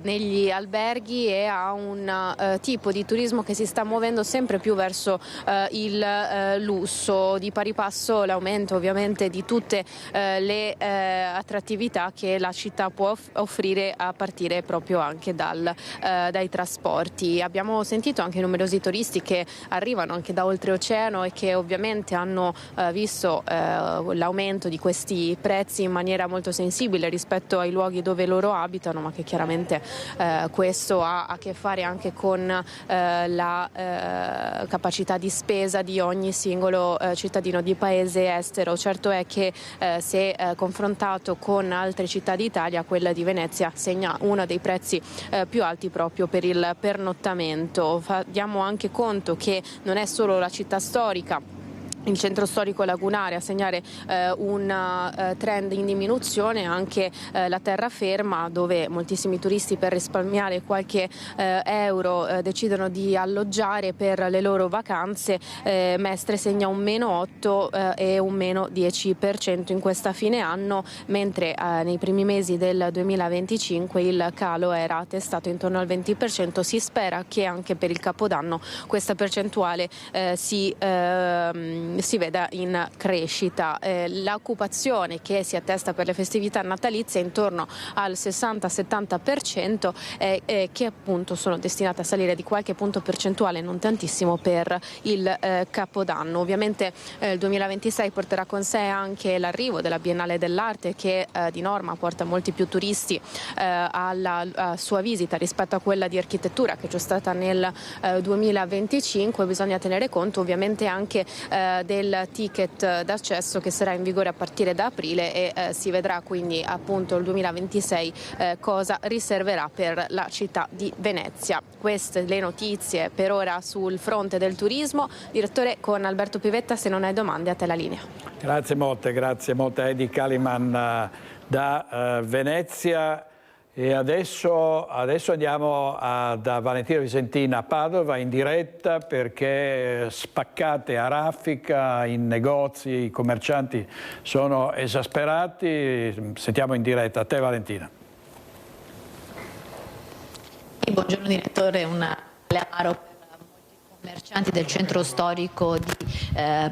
negli alberghi e a un tipo di turismo che si sta muovendo sempre più verso il lusso. Di pari passo l'aumento ovviamente di tutte le attrattività che la città può offrire, a partire proprio anche dai trasporti. Abbiamo sentito anche numerosi turisti che arrivano anche da oltreoceano e che ovviamente hanno visto l'aumento di questi prezzi in maniera molto sensibile rispetto ai luoghi dove loro abitano, ma che chiaramente questo ha a che fare anche con la capacità di spesa di ogni singolo cittadino di paese estero. Certo è che se confrontato con altre città d'Italia, quella di Venezia segna uno dei prezzi più alti proprio per il pernottamento. Diamo anche conto che non è solo la città storica, il centro storico lagunare a segnare un trend in diminuzione, anche la terraferma, dove moltissimi turisti per risparmiare qualche euro decidono di alloggiare per le loro vacanze. Mestre segna un meno 8 e un meno 10% in questa fine anno, mentre nei primi mesi del 2025 il calo era attestato intorno al 20%. Si spera che anche per il Capodanno questa percentuale si veda in crescita. L'occupazione che si attesta per le festività natalizie è intorno al 60-70%, che appunto sono destinate a salire di qualche punto percentuale, non tantissimo, per il Capodanno. Ovviamente il 2026 porterà con sé anche l'arrivo della Biennale dell'Arte, che di norma porta molti più turisti alla sua visita rispetto a quella di architettura che c'è stata nel 2025. Bisogna tenere conto ovviamente anche del ticket d'accesso che sarà in vigore a partire da aprile e si vedrà quindi appunto il 2026 cosa riserverà per la città di Venezia. Queste le notizie per ora sul fronte del turismo. Direttore, con Alberto Pivetta, se non hai domande a te la linea. Grazie molte Edi Kaliman da Venezia. E adesso andiamo da Valentina Visentina a Padova in diretta, perché spaccate a raffica in negozi, i commercianti sono esasperati. Sentiamo in diretta. A te, Valentina. Buongiorno direttore, un amaro commercianti del centro storico di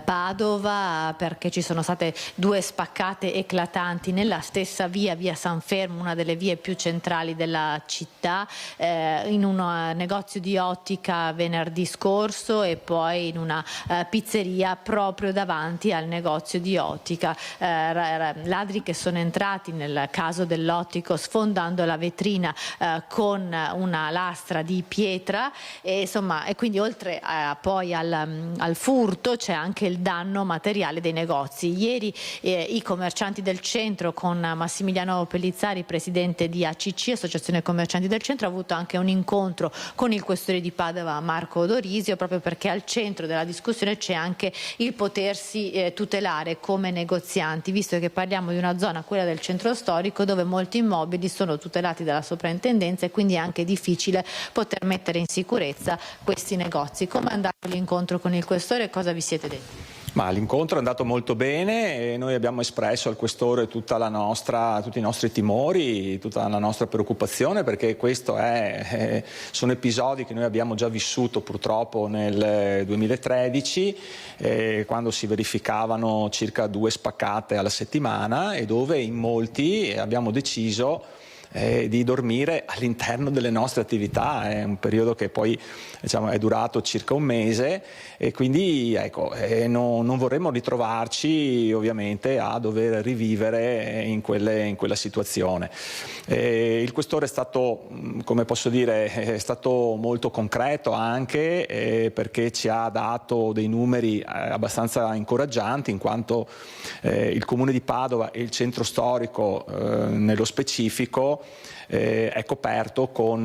Padova, perché ci sono state due spaccate eclatanti nella stessa via San Fermo, una delle vie più centrali della città, in un negozio di ottica venerdì scorso e poi in una pizzeria proprio davanti al negozio di ottica. Ladri che sono entrati nel caso dell'ottico sfondando la vetrina con una lastra di pietra e quindi oltre poi al furto c'è anche il danno materiale dei negozi. Ieri i commercianti del centro, con Massimiliano Pellizzari, presidente di ACC, Associazione Commercianti del Centro, ha avuto anche un incontro con il questore di Padova Marco Dorisio, proprio perché al centro della discussione c'è anche il potersi tutelare come negozianti, visto che parliamo di una zona, quella del centro storico, dove molti immobili sono tutelati dalla soprintendenza e quindi è anche difficile poter mettere in sicurezza questi negozi. Come è andato l'incontro con il questore e cosa vi siete detti? Ma l'incontro è andato molto bene e noi abbiamo espresso al questore tutti i nostri timori, tutta la nostra preoccupazione, perché questo sono episodi che noi abbiamo già vissuto purtroppo nel 2013, quando si verificavano circa 2 spaccate alla settimana e dove in molti abbiamo deciso di dormire all'interno delle nostre attività. È un periodo che poi è durato circa un mese e quindi non vorremmo ritrovarci ovviamente a dover rivivere in quella situazione. Il questore è stato, come posso dire, è stato molto concreto anche perché ci ha dato dei numeri abbastanza incoraggianti, in quanto il Comune di Padova e il centro storico nello specifico è coperto con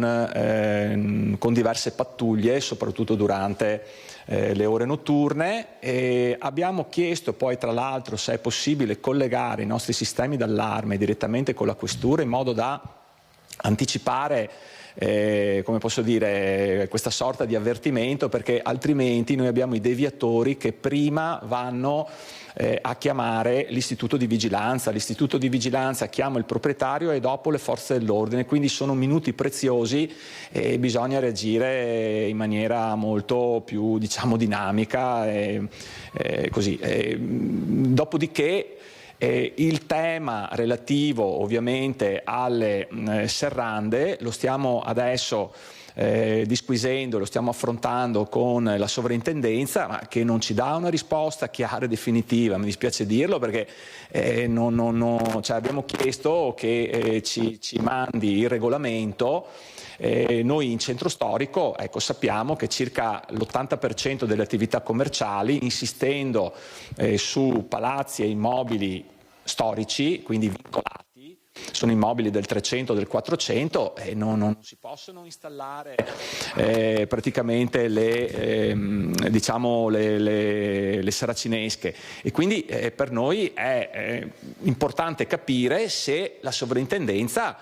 diverse pattuglie, soprattutto durante le ore notturne, e abbiamo chiesto poi tra l'altro se è possibile collegare i nostri sistemi d'allarme direttamente con la questura in modo da anticipare come posso dire, questa sorta di avvertimento, perché altrimenti noi abbiamo i deviatori che prima vanno a chiamare l'istituto di vigilanza. L'istituto di vigilanza chiama il proprietario e dopo le forze dell'ordine, quindi sono minuti preziosi e bisogna reagire in maniera molto più dinamica così. Dopodiché il tema relativo ovviamente alle serrande lo stiamo adesso disquisendo, lo stiamo affrontando con la sovrintendenza, ma che non ci dà una risposta chiara e definitiva. Mi dispiace dirlo perché abbiamo chiesto che ci mandi il regolamento. Noi in centro storico sappiamo che circa l'80% delle attività commerciali, insistendo su palazzi e immobili storici, quindi vincolati, sono immobili del 300, del 400 e non si possono installare praticamente le saracinesche, e quindi per noi è importante capire se la sovrintendenza,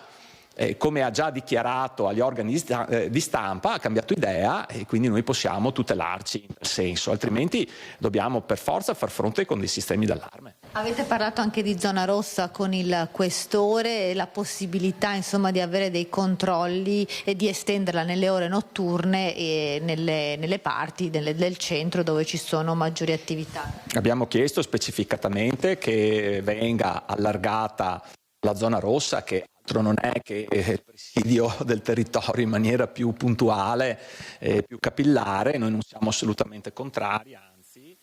come ha già dichiarato agli organi di stampa, ha cambiato idea e quindi noi possiamo tutelarci in tal senso, altrimenti dobbiamo per forza far fronte con dei sistemi d'allarme. Avete parlato anche di zona rossa con il questore e la possibilità di avere dei controlli e di estenderla nelle ore notturne e nelle parti del centro dove ci sono maggiori attività. Abbiamo chiesto specificatamente che venga allargata la zona rossa, che altro non è che il presidio del territorio in maniera più puntuale, più capillare. Noi non siamo assolutamente contrari, anzi,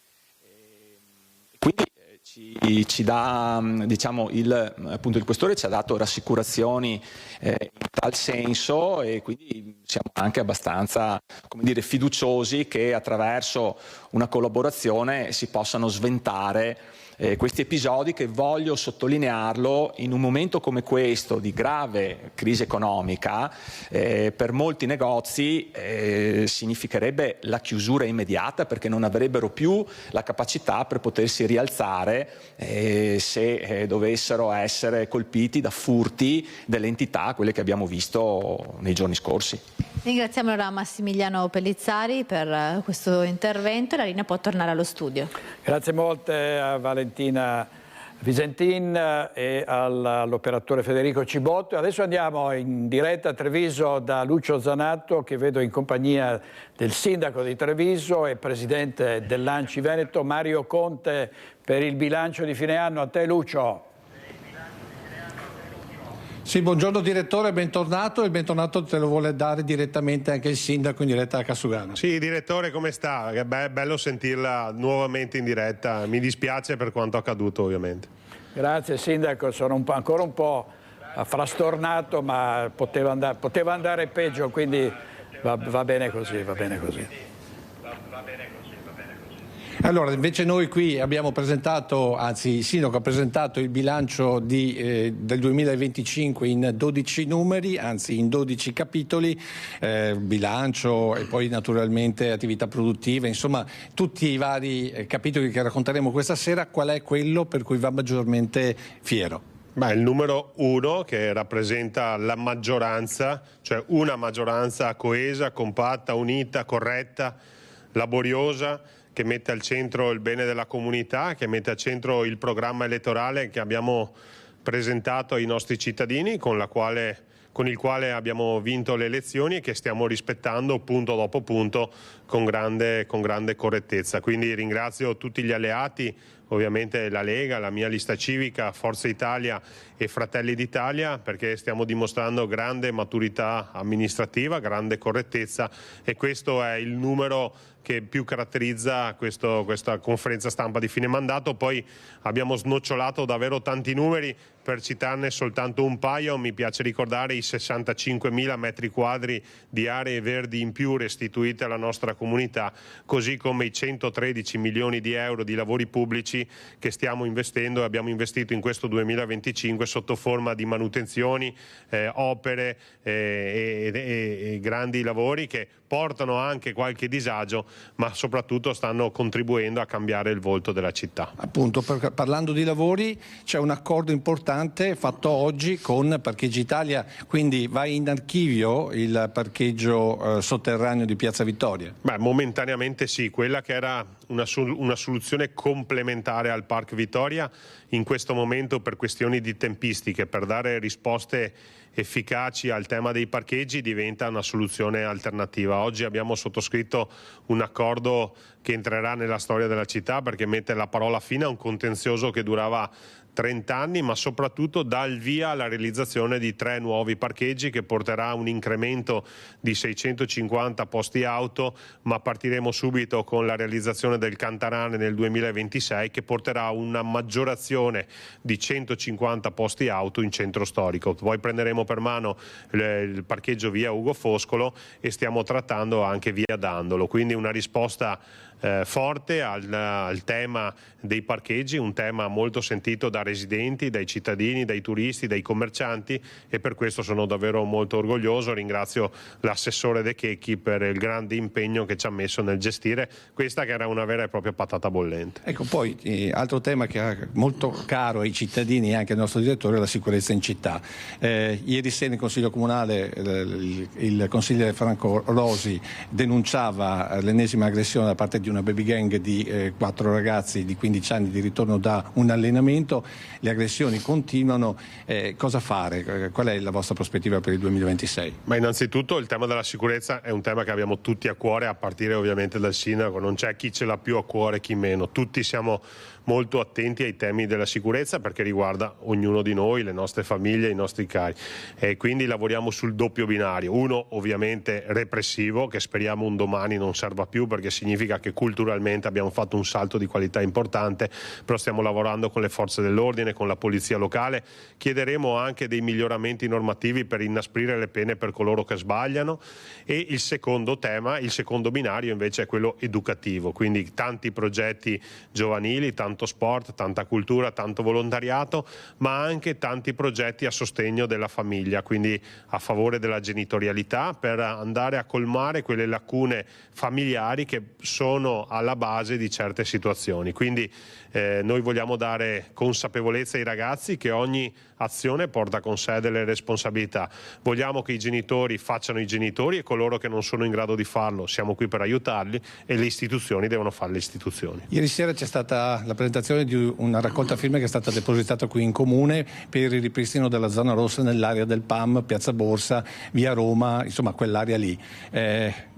quindi ci dà, il questore ci ha dato rassicurazioni in tal senso, e quindi siamo anche abbastanza, fiduciosi che attraverso una collaborazione si possano sventare questi episodi che, voglio sottolinearlo, in un momento come questo di grave crisi economica, per molti negozi significherebbe la chiusura immediata, perché non avrebbero più la capacità per potersi rialzare se dovessero essere colpiti da furti delle entità, quelle che abbiamo visto nei giorni scorsi. Ringraziamo allora Massimiliano Pellizzari per questo intervento. La linea può tornare allo studio. Grazie molte a Valentina Visentin e all'operatore Federico Cibotto. Adesso andiamo in diretta a Treviso da Lucio Zanato, che vedo in compagnia del sindaco di Treviso e presidente dell'Anci Veneto, Mario Conte, per il bilancio di fine anno. A te, Lucio. Sì, buongiorno direttore, bentornato, e il bentornato te lo vuole dare direttamente anche il sindaco in diretta da Cassugano. Sì, direttore, come sta? È bello sentirla nuovamente in diretta, mi dispiace per quanto accaduto ovviamente. Grazie sindaco, sono ancora un po' frastornato, ma poteva andare peggio, quindi va bene così, va bene così. Allora, invece noi qui abbiamo presentato, anzi il sindaco ha presentato il bilancio del 2025 in 12 numeri, anzi in 12 capitoli, bilancio e poi naturalmente attività produttive, insomma tutti i vari capitoli che racconteremo questa sera. Qual è quello per cui va maggiormente fiero? Il numero 1, che rappresenta la maggioranza, cioè una maggioranza coesa, compatta, unita, corretta, laboriosa, che mette al centro il bene della comunità, che mette al centro il programma elettorale che abbiamo presentato ai nostri cittadini, con il quale abbiamo vinto le elezioni e che stiamo rispettando punto dopo punto con grande correttezza. Quindi ringrazio tutti gli alleati, ovviamente la Lega, la mia lista civica, Forza Italia e Fratelli d'Italia, perché stiamo dimostrando grande maturità amministrativa, grande correttezza, e questo è il numero che più caratterizza questa conferenza stampa di fine mandato. Poi abbiamo snocciolato davvero tanti numeri, per citarne soltanto un paio. Mi piace ricordare i 65.000 metri quadri di aree verdi in più restituite alla nostra comunità, così come i 113 milioni di euro di lavori pubblici che stiamo investendo e abbiamo investito in questo 2025 sotto forma di manutenzioni, opere e grandi lavori che portano anche qualche disagio, ma soprattutto stanno contribuendo a cambiare il volto della città. Appunto, parlando di lavori, c'è un accordo importante fatto oggi con Parcheggi Italia, quindi va in archivio il parcheggio sotterraneo di Piazza Vittoria? Beh, momentaneamente sì, quella che era una soluzione complementare al Park Vittoria, in questo momento per questioni di tempistiche, per dare risposte efficaci al tema dei parcheggi, diventa una soluzione alternativa. Oggi abbiamo sottoscritto un accordo che entrerà nella storia della città, perché mette la parola fine a un contenzioso che durava 30 anni, ma soprattutto dà il via alla realizzazione di 3 nuovi parcheggi che porterà a un incremento di 650 posti auto, ma partiremo subito con la realizzazione del Cantarane nel 2026, che porterà a una maggiorazione di 150 posti auto in centro storico. Poi prenderemo per mano il parcheggio via Ugo Foscolo e stiamo trattando anche via Dandolo, quindi una risposta forte al tema dei parcheggi, un tema molto sentito da residenti, dai cittadini, dai turisti, dai commercianti, e per questo sono davvero molto orgoglioso. Ringrazio l'assessore De Checchi per il grande impegno che ci ha messo nel gestire questa che era una vera e propria patata bollente. Ecco, poi altro tema che è molto caro ai cittadini e anche al nostro direttore è la sicurezza in città. Ieri sera in Consiglio Comunale il consigliere Franco Rosi denunciava l'ennesima aggressione da parte di una baby gang di 4 ragazzi di 15 anni di ritorno da un allenamento. Le aggressioni continuano, cosa fare? Qual è la vostra prospettiva per il 2026? Ma innanzitutto il tema della sicurezza è un tema che abbiamo tutti a cuore, a partire ovviamente dal sindaco. Non c'è chi ce l'ha più a cuore, chi meno. Tutti siamo molto attenti ai temi della sicurezza, perché riguarda ognuno di noi, le nostre famiglie, i nostri cari, e quindi lavoriamo sul doppio binario. Uno ovviamente repressivo, che speriamo un domani non serva più, perché significa che culturalmente abbiamo fatto un salto di qualità importante, però stiamo lavorando con le forze dell'ordine, con la polizia locale. Chiederemo anche dei miglioramenti normativi per inasprire le pene per coloro che sbagliano. E il secondo tema, il secondo binario invece è quello educativo, quindi tanti progetti giovanili, tanto sport, tanta cultura, tanto volontariato, ma anche tanti progetti a sostegno della famiglia, quindi a favore della genitorialità, per andare a colmare quelle lacune familiari che sono alla base di certe situazioni. Quindi noi vogliamo dare consapevolezza ai ragazzi che ogni azione porta con sé delle responsabilità. Vogliamo che i genitori facciano i genitori, e coloro che non sono in grado di farlo siamo qui per aiutarli, e le istituzioni devono fare le istituzioni. Ieri sera c'è stata la presentazione di una raccolta firme che è stata depositata qui in comune per il ripristino della zona rossa nell'area del PAM, Piazza Borsa, via Roma, insomma quell'area lì.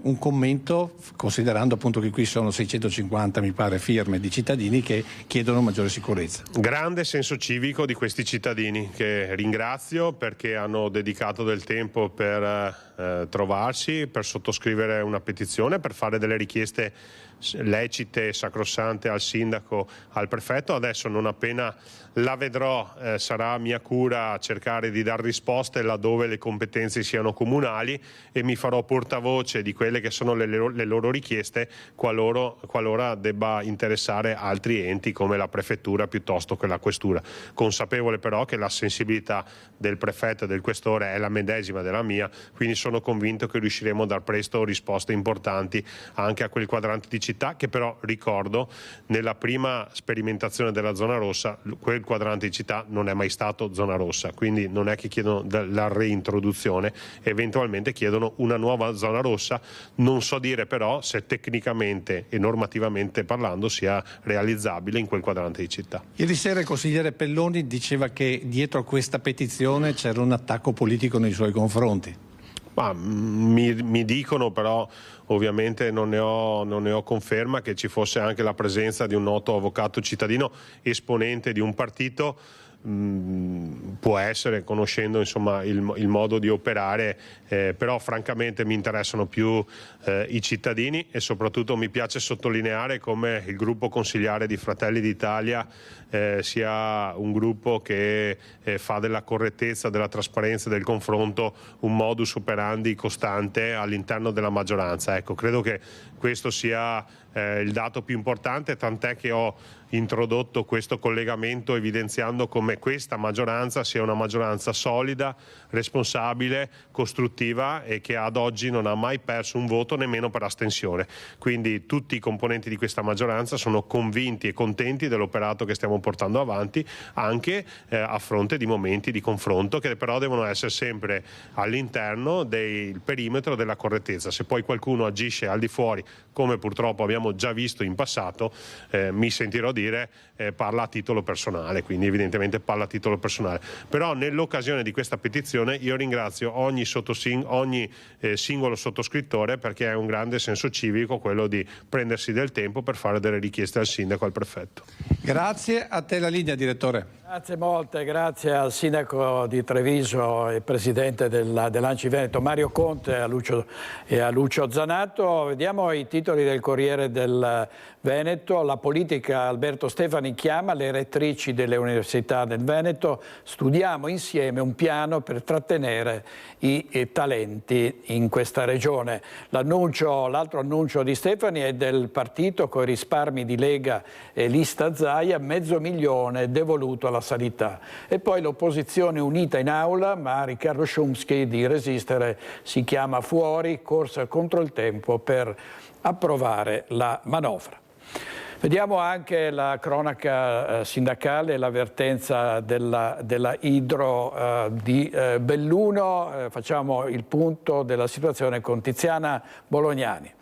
Un commento, considerando appunto che qui sono 650 mi pare firme di cittadini che chiedono maggiore sicurezza. Grande senso civico di questi cittadini, che ringrazio perché hanno dedicato del tempo per trovarsi, per sottoscrivere una petizione, per fare delle richieste lecite e sacrosante al sindaco, al prefetto. Adesso, non appena la vedrò, sarà mia cura cercare di dar risposte laddove le competenze siano comunali, e mi farò portavoce di quelle che sono le loro richieste qualora debba interessare altri enti come la prefettura piuttosto che la questura, consapevole però che la sensibilità del prefetto e del questore è la medesima della mia, quindi sono convinto che riusciremo a dar presto risposte importanti anche a quel quadrante di città che però, ricordo, nella prima sperimentazione della zona rossa quel quadrante di città non è mai stato zona rossa, quindi non è che chiedono la reintroduzione, eventualmente chiedono una nuova zona rossa. Non so dire però se tecnicamente e normativamente parlando sia realizzabile in quel quadrante di città. Ieri sera il consigliere Pelloni diceva che dietro a questa petizione c'era un attacco politico nei suoi confronti. Mi dicono, però ovviamente non ne ho conferma, che ci fosse anche la presenza di un noto avvocato cittadino esponente di un partito. Può essere, conoscendo insomma il modo di operare, però francamente mi interessano più i cittadini, e soprattutto mi piace sottolineare come il gruppo consigliare di Fratelli d'Italia sia un gruppo che fa della correttezza, della trasparenza, del confronto un modus operandi costante all'interno della maggioranza. Ecco, credo che questo sia il dato più importante, tant'è che ho introdotto questo collegamento evidenziando come questa maggioranza sia una maggioranza solida, responsabile, costruttiva, e che ad oggi non ha mai perso un voto nemmeno per astensione. Quindi tutti i componenti di questa maggioranza sono convinti e contenti dell'operato che stiamo portando avanti, anche a fronte di momenti di confronto che però devono essere sempre all'interno del perimetro della correttezza. Se poi qualcuno agisce al di fuori, come purtroppo abbiamo già visto in passato, mi sentirò dire parla a titolo personale, quindi evidentemente parla a titolo personale. Però nell'occasione di questa petizione io ringrazio ogni singolo sottoscrittore, perché è un grande senso civico quello di prendersi del tempo per fare delle richieste al sindaco e al prefetto. Grazie, a te la linea, direttore. Grazie molte, grazie al sindaco di Treviso e presidente dell'Anci Veneto Mario Conte e a Lucio Zanato. Vediamo i titoli del Corriere del Veneto. La politica, Alberto Stefani chiama le rettrici delle università del Veneto. Studiamo insieme un piano per trattenere i talenti in questa regione. L'altro annuncio di Stefani è del partito coi risparmi di Lega e Lista Zaia, 500.000 devoluto alla sanità. E poi l'opposizione unita in aula, ma Riccardo Chomsky di Resistere si chiama fuori, corsa contro il tempo per approvare la manovra. Vediamo anche la cronaca sindacale, l'avvertenza della Idro di Belluno. Facciamo il punto della situazione con Tiziana Bolognani.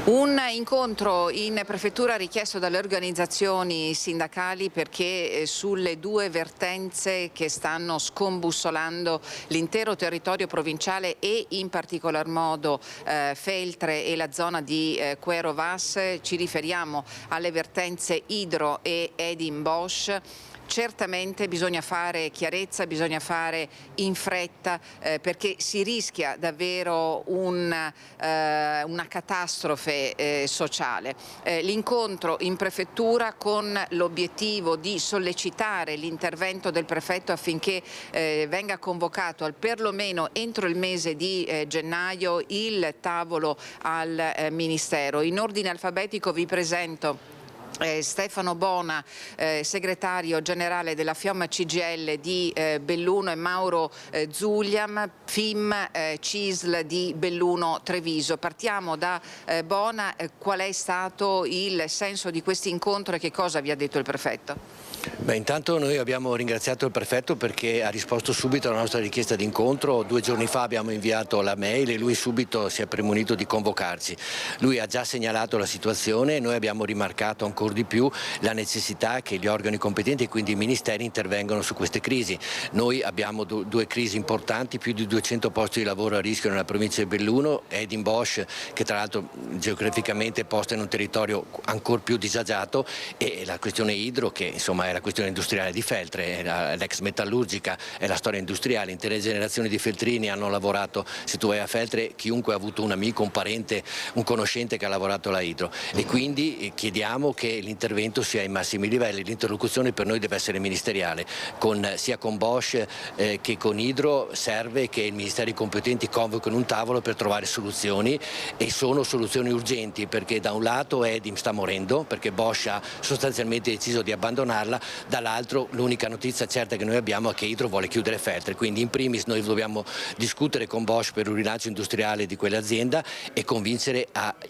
Un incontro in prefettura richiesto dalle organizzazioni sindacali perché sulle due vertenze che stanno scombussolando l'intero territorio provinciale e in particolar modo Feltre e la zona di Quero Vas, ci riferiamo alle vertenze Idro e Edin Bosch. Certamente bisogna fare chiarezza, bisogna fare in fretta perché si rischia davvero una catastrofe sociale. L'incontro in prefettura con l'obiettivo di sollecitare l'intervento del prefetto affinché venga convocato perlomeno entro il mese di gennaio il tavolo al Ministero. In ordine alfabetico vi presento Stefano Bona, segretario generale della FIOM CGL di Belluno, e Mauro Zugliam, FIM CISL di Belluno Treviso. Partiamo da Bona. Qual è stato il senso di questo incontro e che cosa vi ha detto il prefetto? Intanto noi abbiamo ringraziato il prefetto perché ha risposto subito alla nostra richiesta di incontro. 2 giorni fa abbiamo inviato la mail e lui subito si è premunito di convocarci. Lui ha già segnalato la situazione e noi abbiamo rimarcato ancora di più la necessità che gli organi competenti e quindi i ministeri intervengano su queste crisi. Noi abbiamo due crisi importanti, più di 200 posti di lavoro a rischio nella provincia di Belluno, Edin Bosch, che tra l'altro geograficamente è posta in un territorio ancora più disagiato, e la questione Idro, che insomma è la questione industriale di Feltre, l'ex metallurgica, è la storia industriale. Intere generazioni di feltrini hanno lavorato, se tu vai a Feltre, chiunque ha avuto un amico, un parente, un conoscente che ha lavorato alla Idro, e quindi chiediamo che l'intervento sia ai massimi livelli. L'interlocuzione per noi deve essere ministeriale, sia con Bosch che con Idro. Serve che i ministeri competenti convochino un tavolo per trovare soluzioni, e sono soluzioni urgenti, perché da un lato Edim sta morendo perché Bosch ha sostanzialmente deciso di abbandonarla, dall'altro l'unica notizia certa che noi abbiamo è che Idro vuole chiudere Feltre, quindi in primis noi dobbiamo discutere con Bosch per un rilancio industriale di quell'azienda e convincere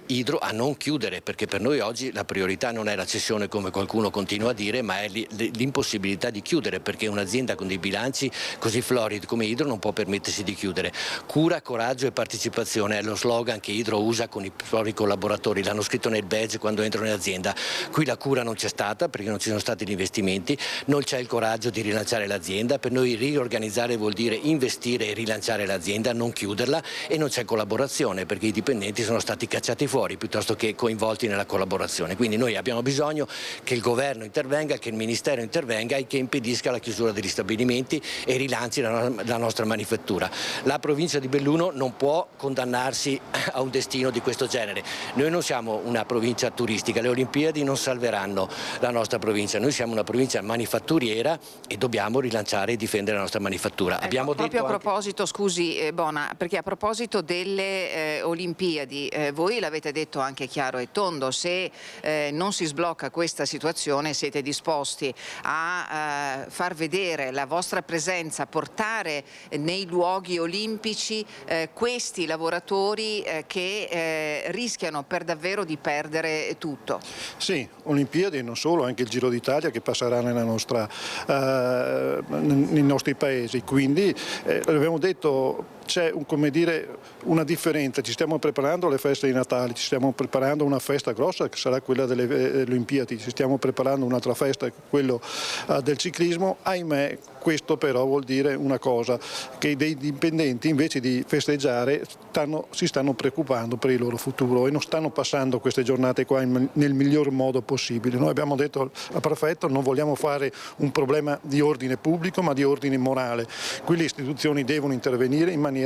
Idro a non chiudere, perché per noi oggi la priorità non è la cessione come qualcuno continua a dire, ma è l'impossibilità di chiudere, perché un'azienda con dei bilanci così floridi come Idro non può permettersi di chiudere. Cura, coraggio e partecipazione è lo slogan che Idro usa con i propri collaboratori, l'hanno scritto nel badge quando entrano in azienda. Qui la cura non c'è stata perché non ci sono stati gli investimenti investimenti, non c'è il coraggio di rilanciare l'azienda. Per noi riorganizzare vuol dire investire e rilanciare l'azienda, non chiuderla, e non c'è collaborazione perché i dipendenti sono stati cacciati fuori piuttosto che coinvolti nella collaborazione. Quindi noi abbiamo bisogno che il governo intervenga, che il ministero intervenga e che impedisca la chiusura degli stabilimenti e rilanci la nostra manifattura. La provincia di Belluno non può condannarsi a un destino di questo genere. Noi non siamo una provincia turistica, le Olimpiadi non salveranno la nostra provincia, noi siamo una provincia manifatturiera e dobbiamo rilanciare e difendere la nostra manifattura. Abbiamo proprio a proposito, scusi Bona, perché a proposito delle Olimpiadi, voi l'avete detto anche chiaro e tondo, se non si sblocca questa situazione siete disposti a far vedere la vostra presenza, portare nei luoghi olimpici questi lavoratori che rischiano per davvero di perdere tutto. Sì, Olimpiadi non solo, anche il Giro d'Italia che passerà nei nostri paesi, quindi abbiamo detto c'è una differenza, ci stiamo preparando alle feste di Natale, ci stiamo preparando una festa grossa che sarà quella delle Olimpiadi, ci stiamo preparando un'altra festa, quello del ciclismo. Ahimè, questo però vuol dire una cosa, che dei dipendenti invece di festeggiare si stanno preoccupando per il loro futuro e non stanno passando queste giornate qua nel miglior modo possibile. Noi abbiamo detto al prefetto non vogliamo fare un problema di ordine pubblico ma di ordine morale, qui le istituzioni devono intervenire in maniera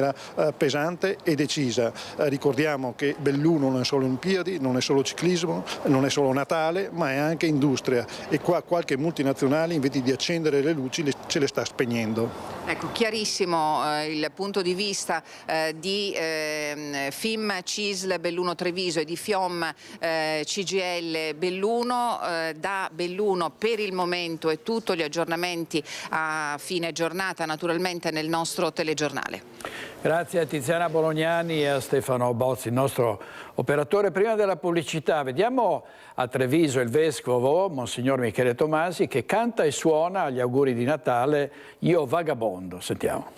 pesante e decisa. Ricordiamo che Belluno non è solo Olimpiadi, non è solo ciclismo, non è solo Natale, ma è anche industria e qua qualche multinazionale invece di accendere le luci ce le sta spegnendo. Ecco, chiarissimo il punto di vista di FIM CISL Belluno Treviso e di FIOM CGL Belluno. Da Belluno per il momento è tutto, gli aggiornamenti a fine giornata naturalmente nel nostro telegiornale. Grazie a Tiziana Bolognani e a Stefano Bozzi, il nostro operatore. Prima della pubblicità vediamo a Treviso il vescovo, Monsignor Michele Tomasi, che canta e suona agli auguri di Natale Io Vagabondo. Sentiamo.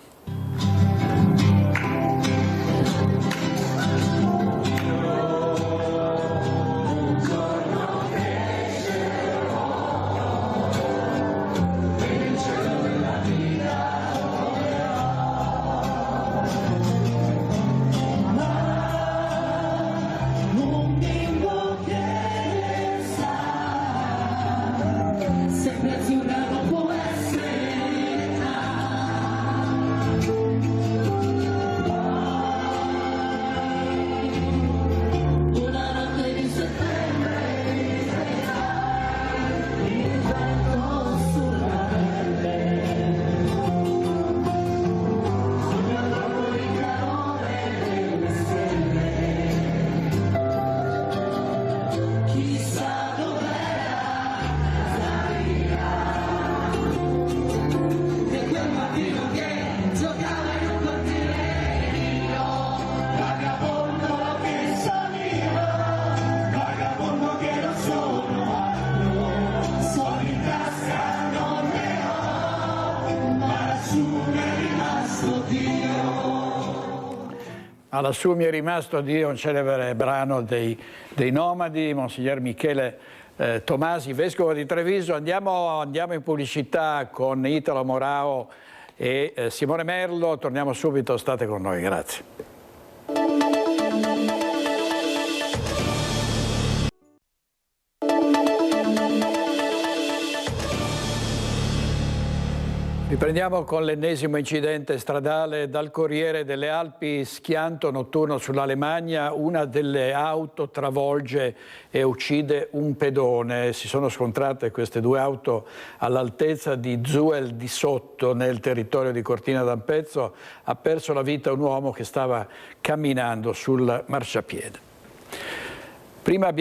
Lassù mi è rimasto Dio, un celebre brano dei Nomadi, Monsignor Michele Tomasi, vescovo di Treviso. Andiamo in pubblicità con Italo Morao e Simone Merlo. Torniamo subito, state con noi, grazie. Riprendiamo con l'ennesimo incidente stradale dal Corriere delle Alpi, schianto notturno sull'Alemagna, una delle auto travolge e uccide un pedone. Si sono scontrate queste due auto all'altezza di Zuel di Sotto nel territorio di Cortina d'Ampezzo. Ha perso la vita un uomo che stava camminando sul marciapiede. Prima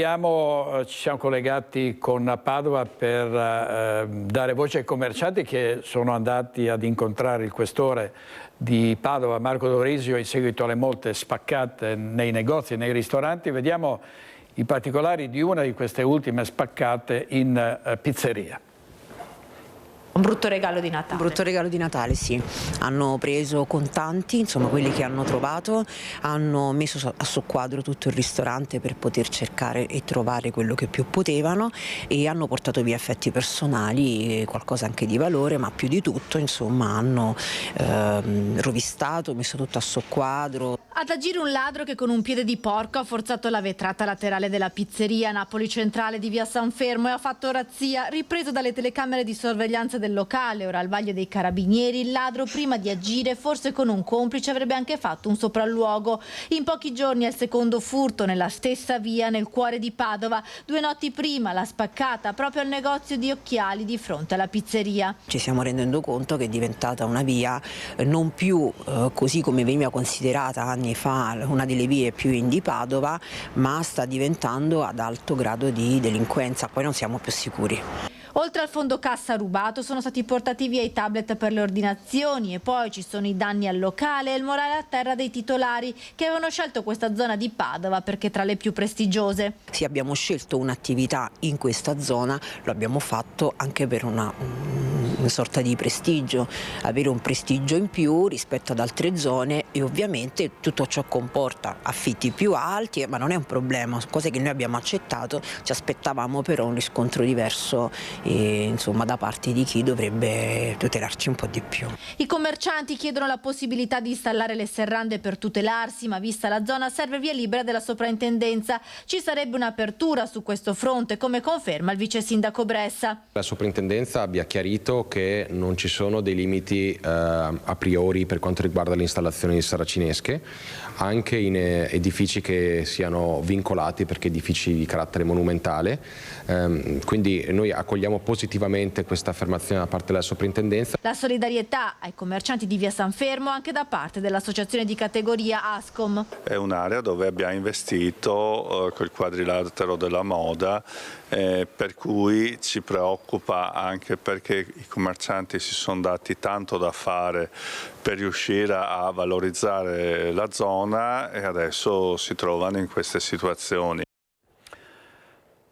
ci siamo collegati con Padova per dare voce ai commercianti che sono andati ad incontrare il questore di Padova, Marco Dorisio, in seguito alle molte spaccate nei negozi e nei ristoranti. Vediamo i particolari di una di queste ultime spaccate in pizzeria. Un brutto regalo di Natale. Un brutto regalo di Natale, sì. Hanno preso contanti, insomma quelli che hanno trovato, hanno messo a soqquadro tutto il ristorante per poter cercare e trovare quello che più potevano e hanno portato via effetti personali, qualcosa anche di valore, ma più di tutto insomma hanno rovistato, messo tutto a soqquadro. Ad agire un ladro che con un piede di porco ha forzato la vetrata laterale della pizzeria Napoli Centrale di via San Fermo e ha fatto razzia. Ripreso dalle telecamere di sorveglianza del locale, ora al vaglio dei carabinieri, il ladro prima di agire, forse con un complice, avrebbe anche fatto un sopralluogo. In pochi giorni è il secondo furto nella stessa via nel cuore di Padova. 2 notti prima l'ha spaccata proprio al negozio di occhiali di fronte alla pizzeria. Ci stiamo rendendo conto che è diventata una via non più così come veniva considerata anni fa una delle vie più in di Padova, ma sta diventando ad alto grado di delinquenza, poi non siamo più sicuri. Oltre al fondo cassa rubato sono stati portati via i tablet per le ordinazioni e poi ci sono i danni al locale e il morale a terra dei titolari che avevano scelto questa zona di Padova perché tra le più prestigiose. Sì, abbiamo scelto un'attività in questa zona, lo abbiamo fatto anche per una sorta di prestigio, avere un prestigio in più rispetto ad altre zone e ovviamente tutto ciò comporta affitti più alti, ma non è un problema, cose che noi abbiamo accettato, ci aspettavamo però un riscontro diverso insomma da parte di chi dovrebbe tutelarci un po' di più. I commercianti chiedono la possibilità di installare le serrande per tutelarsi, ma vista la zona serve via libera della soprintendenza. Ci sarebbe un'apertura su questo fronte, come conferma il vice sindaco Bressa. La soprintendenza abbia chiarito che non ci sono dei limiti a priori per quanto riguarda l'installazione di saracinesche, anche in edifici che siano vincolati perché edifici di carattere monumentale, quindi noi accogliamo positivamente questa affermazione da parte della soprintendenza. La solidarietà ai commercianti di via San Fermo anche da parte dell'associazione di categoria Ascom. È un'area dove abbiamo investito col quadrilatero della moda, per cui ci preoccupa anche perché i commercianti si sono dati tanto da fare per riuscire a valorizzare la zona e adesso si trovano in queste situazioni.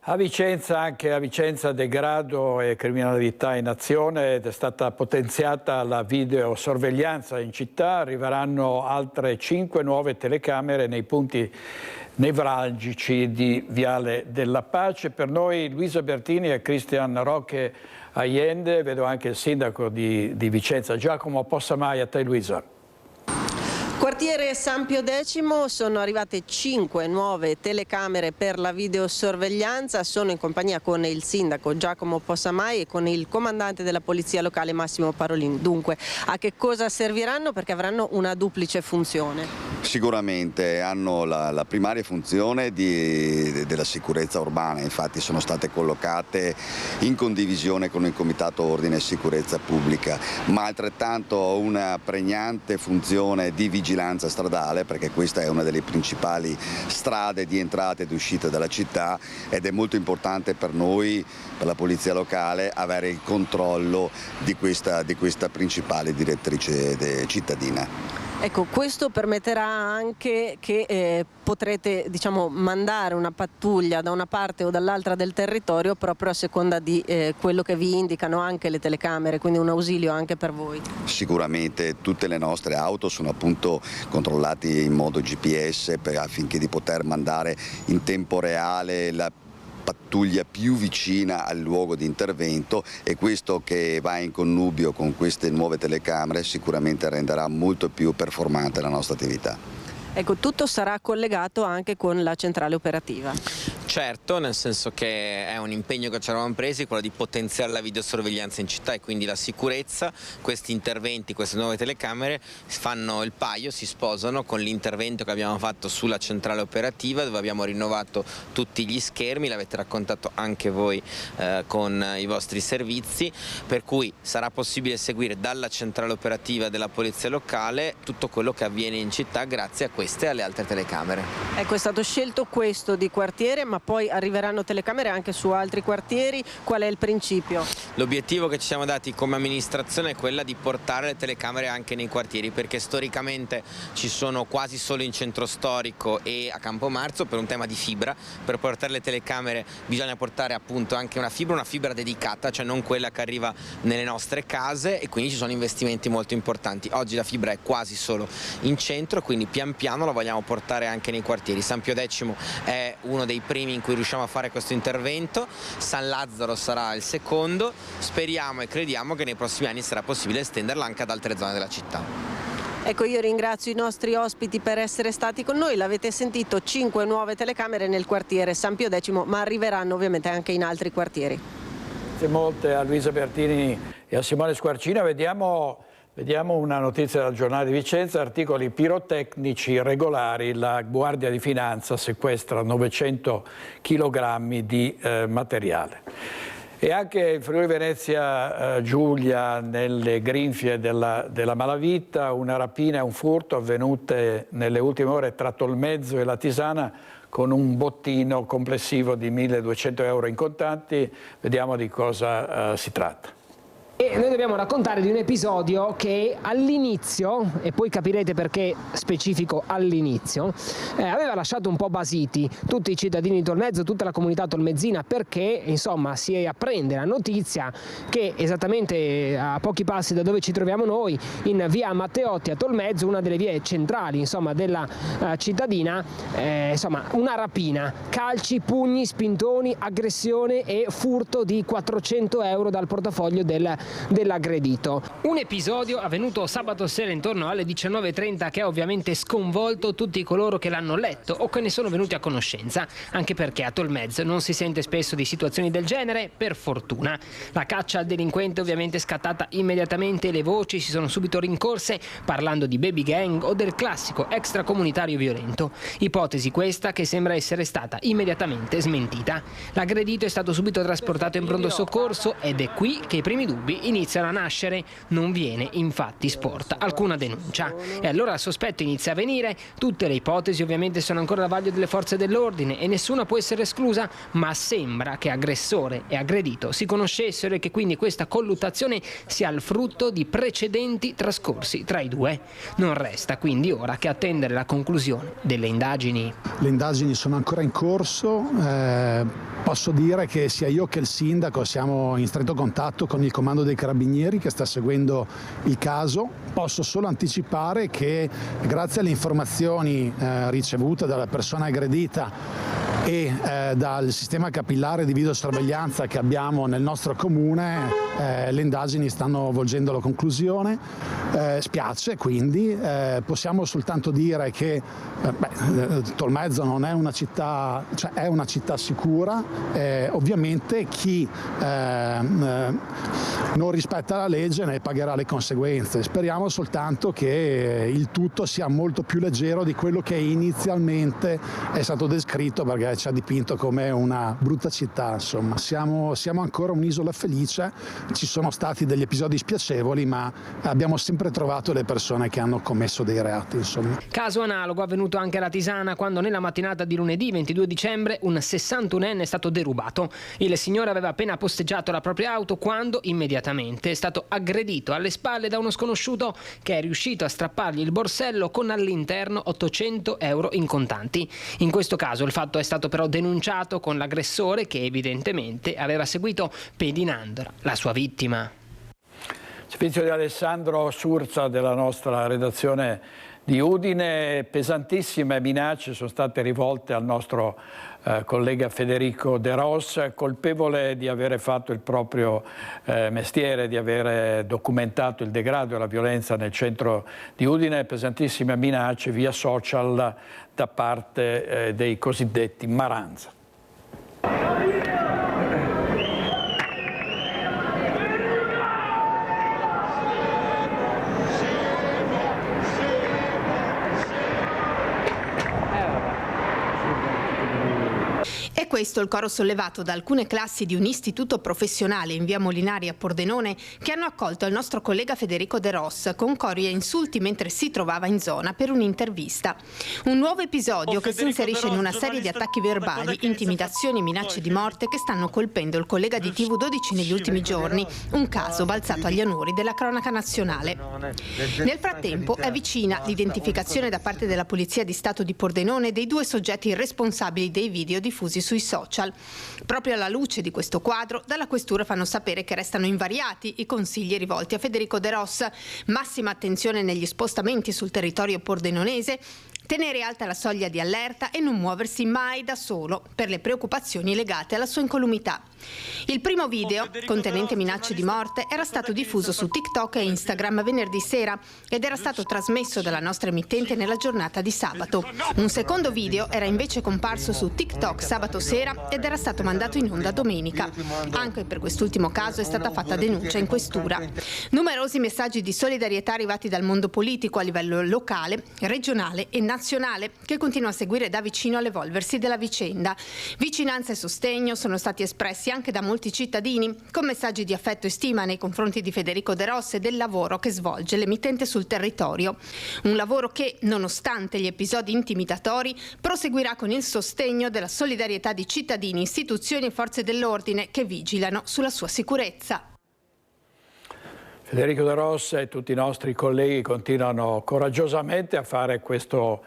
A Vicenza, anche a Vicenza, degrado e criminalità in azione ed è stata potenziata la videosorveglianza in città. Arriveranno altre 5 nuove telecamere nei punti nevralgici di Viale della Pace. Per noi Luisa Bertini e Cristian Roque Allende, vedo anche il sindaco di Vicenza, Giacomo Possamai. A te Luisa. Quartiere San Pio X, sono arrivate 5 nuove telecamere per la videosorveglianza, sono in compagnia con il sindaco Giacomo Possamai e con il comandante della polizia locale Massimo Parolin. Dunque, a che cosa serviranno? Perché avranno una duplice funzione. Sicuramente hanno la primaria funzione della sicurezza urbana, infatti sono state collocate in condivisione con il Comitato Ordine e Sicurezza Pubblica, ma altrettanto una pregnante funzione di vigilanza stradale, perché questa è una delle principali strade di entrata ed uscita dalla città ed è molto importante per noi, per la polizia locale, avere il controllo di questa principale direttrice cittadina. Ecco, questo permetterà anche che potrete, diciamo, mandare una pattuglia da una parte o dall'altra del territorio proprio a seconda di quello che vi indicano anche le telecamere, quindi un ausilio anche per voi. Sicuramente tutte le nostre auto sono appunto controllate in modo GPS affinché di poter mandare in tempo reale la pattuglia più vicina al luogo di intervento, e questo che va in connubio con queste nuove telecamere sicuramente renderà molto più performante la nostra attività. Ecco, tutto sarà collegato anche con la centrale operativa. Certo, nel senso che è un impegno che ci eravamo presi, quello di potenziare la videosorveglianza in città e quindi la sicurezza. Questi interventi, queste nuove telecamere fanno il paio, si sposano con l'intervento che abbiamo fatto sulla centrale operativa, dove abbiamo rinnovato tutti gli schermi, l'avete raccontato anche voi con i vostri servizi, per cui sarà possibile seguire dalla centrale operativa della polizia locale tutto quello che avviene in città grazie a queste e alle altre telecamere. Ecco, è stato scelto questo di quartiere, ma poi arriveranno telecamere anche su altri quartieri. Qual è il principio? L'obiettivo che ci siamo dati come amministrazione è quella di portare le telecamere anche nei quartieri, perché storicamente ci sono quasi solo in centro storico e a Campomarzo per un tema di fibra. Per portare le telecamere bisogna portare appunto anche una fibra dedicata, cioè non quella che arriva nelle nostre case, e quindi ci sono investimenti molto importanti. Oggi la fibra è quasi solo in centro, quindi pian piano la vogliamo portare anche nei quartieri. San Pio X è uno dei primi in cui riusciamo a fare questo intervento, San Lazzaro sarà il secondo, speriamo e crediamo che nei prossimi anni sarà possibile estenderla anche ad altre zone della città. Ecco, io ringrazio i nostri ospiti per essere stati con noi. L'avete sentito, 5 nuove telecamere nel quartiere San Pio X, ma arriveranno ovviamente anche in altri quartieri. Grazie molte a Luisa Bertini e a Simone Squarcina. Vediamo una notizia dal giornale di Vicenza, articoli pirotecnici regolari, la Guardia di Finanza sequestra 900 kg di materiale. E anche il Friuli Venezia Giulia nelle grinfie della malavita, una rapina e un furto avvenute nelle ultime ore tra Tolmezzo e La Tisana con un bottino complessivo di 1.200 euro in contanti. Vediamo di cosa si tratta. E noi dobbiamo raccontare di un episodio che all'inizio, e poi capirete perché specifico all'inizio, aveva lasciato un po' basiti tutti i cittadini di Tolmezzo, tutta la comunità tolmezzina, perché insomma si apprende la notizia che esattamente a pochi passi da dove ci troviamo noi, in via Matteotti a Tolmezzo, una delle vie centrali insomma della cittadina, insomma una rapina, calci, pugni, spintoni, aggressione e furto di 400 euro dal portafoglio dell'aggredito. Un episodio avvenuto sabato sera intorno alle 19:30 che ha ovviamente sconvolto tutti coloro che l'hanno letto o che ne sono venuti a conoscenza, anche perché a Tolmezzo non si sente spesso di situazioni del genere, per fortuna. La caccia al delinquente ovviamente è scattata immediatamente, le voci si sono subito rincorse parlando di baby gang o del classico extracomunitario violento. Ipotesi questa che sembra essere stata immediatamente smentita. L'aggredito è stato subito trasportato in pronto soccorso ed è qui che i primi dubbi iniziano a nascere. Non viene infatti sporta alcuna denuncia e allora il sospetto inizia a venire. Tutte le ipotesi ovviamente sono ancora al vaglio delle forze dell'ordine e nessuna può essere esclusa, ma sembra che aggressore e aggredito si conoscessero e che quindi questa colluttazione sia il frutto di precedenti trascorsi tra i due. Non resta quindi ora che attendere la conclusione delle indagini. Le indagini sono ancora in corso, posso dire che sia io che il sindaco siamo in stretto contatto con il comando dei carabinieri che sta seguendo il caso. Posso solo anticipare che grazie alle informazioni ricevute dalla persona aggredita e dal sistema capillare di videosorveglianza che abbiamo nel nostro comune, le indagini stanno volgendo alla conclusione. Spiace quindi, possiamo soltanto dire che Tolmezzo non è una città, cioè è una città sicura, ovviamente chi non rispetta la legge ne pagherà le conseguenze. Speriamo soltanto che il tutto sia molto più leggero di quello che inizialmente è stato descritto, perché ci ha dipinto come una brutta città. Insomma, siamo ancora un'isola felice, ci sono stati degli episodi spiacevoli, ma abbiamo sempre trovato le persone che hanno commesso dei reati. Insomma. Caso analogo avvenuto anche a Tisana, quando nella mattinata di lunedì 22 dicembre un 61enne è stato derubato. Il signore aveva appena posteggiato la propria auto quando immediatamente è stato aggredito alle spalle da uno sconosciuto che è riuscito a strappargli il borsello con all'interno 800 euro in contanti. In questo caso il fatto è stato però denunciato con l'aggressore che evidentemente aveva seguito pedinando la sua vittima. Servizio di Alessandro Surza della nostra redazione di Udine. Pesantissime minacce sono state rivolte al nostro collega Federico De Ros, colpevole di avere fatto il proprio mestiere, di aver documentato il degrado e la violenza nel centro di Udine. Pesantissime minacce via social da parte dei cosiddetti Maranza. questo il coro sollevato da alcune classi di un istituto professionale in via Molinari a Pordenone, che hanno accolto il nostro collega Federico De Ros con cori e insulti mentre si trovava in zona per un'intervista. Un nuovo episodio che si inserisce in una serie di attacchi verbali, intimidazioni e minacce di morte che stanno colpendo il collega di TV12 negli ultimi giorni, un caso balzato agli onori della cronaca nazionale. Nel frattempo è vicina l'identificazione da parte della Polizia di Stato di Pordenone dei due soggetti responsabili dei video diffusi sui social. Proprio alla luce di questo quadro, dalla Questura fanno sapere che restano invariati i consigli rivolti a Federico De Ros: massima attenzione negli spostamenti sul territorio pordenonese, tenere alta la soglia di allerta e non muoversi mai da solo per le preoccupazioni legate alla sua incolumità. Il primo video, contenente minacce di morte, era stato diffuso su TikTok e Instagram venerdì sera ed era stato trasmesso dalla nostra emittente nella giornata di sabato. Un secondo video era invece comparso su TikTok sabato sera ed era stato mandato in onda domenica. Anche per quest'ultimo caso è stata fatta denuncia in questura. Numerosi messaggi di solidarietà arrivati dal mondo politico a livello locale, regionale e nazionale, che continua a seguire da vicino l'evolversi della vicenda. Vicinanza e sostegno sono stati espressi anche da molti cittadini, con messaggi di affetto e stima nei confronti di Federico De Ros e del lavoro che svolge l'emittente sul territorio. Un lavoro che, nonostante gli episodi intimidatori, proseguirà con il sostegno della solidarietà di cittadini, istituzioni e forze dell'ordine che vigilano sulla sua sicurezza. Federico De Ros e tutti i nostri colleghi continuano coraggiosamente a fare questo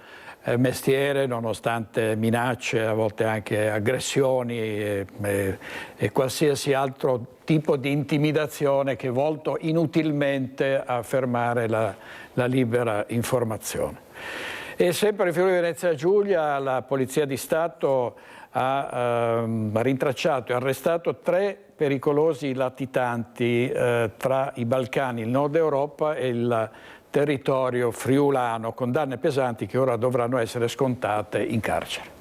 mestiere nonostante minacce, a volte anche aggressioni e qualsiasi altro tipo di intimidazione che è volto inutilmente a fermare la libera informazione. E sempre in Friuli Venezia Giulia la Polizia di Stato ha rintracciato e arrestato 3 pericolosi latitanti tra i Balcani, il Nord Europa e il territorio friulano, condanne pesanti che ora dovranno essere scontate in carcere.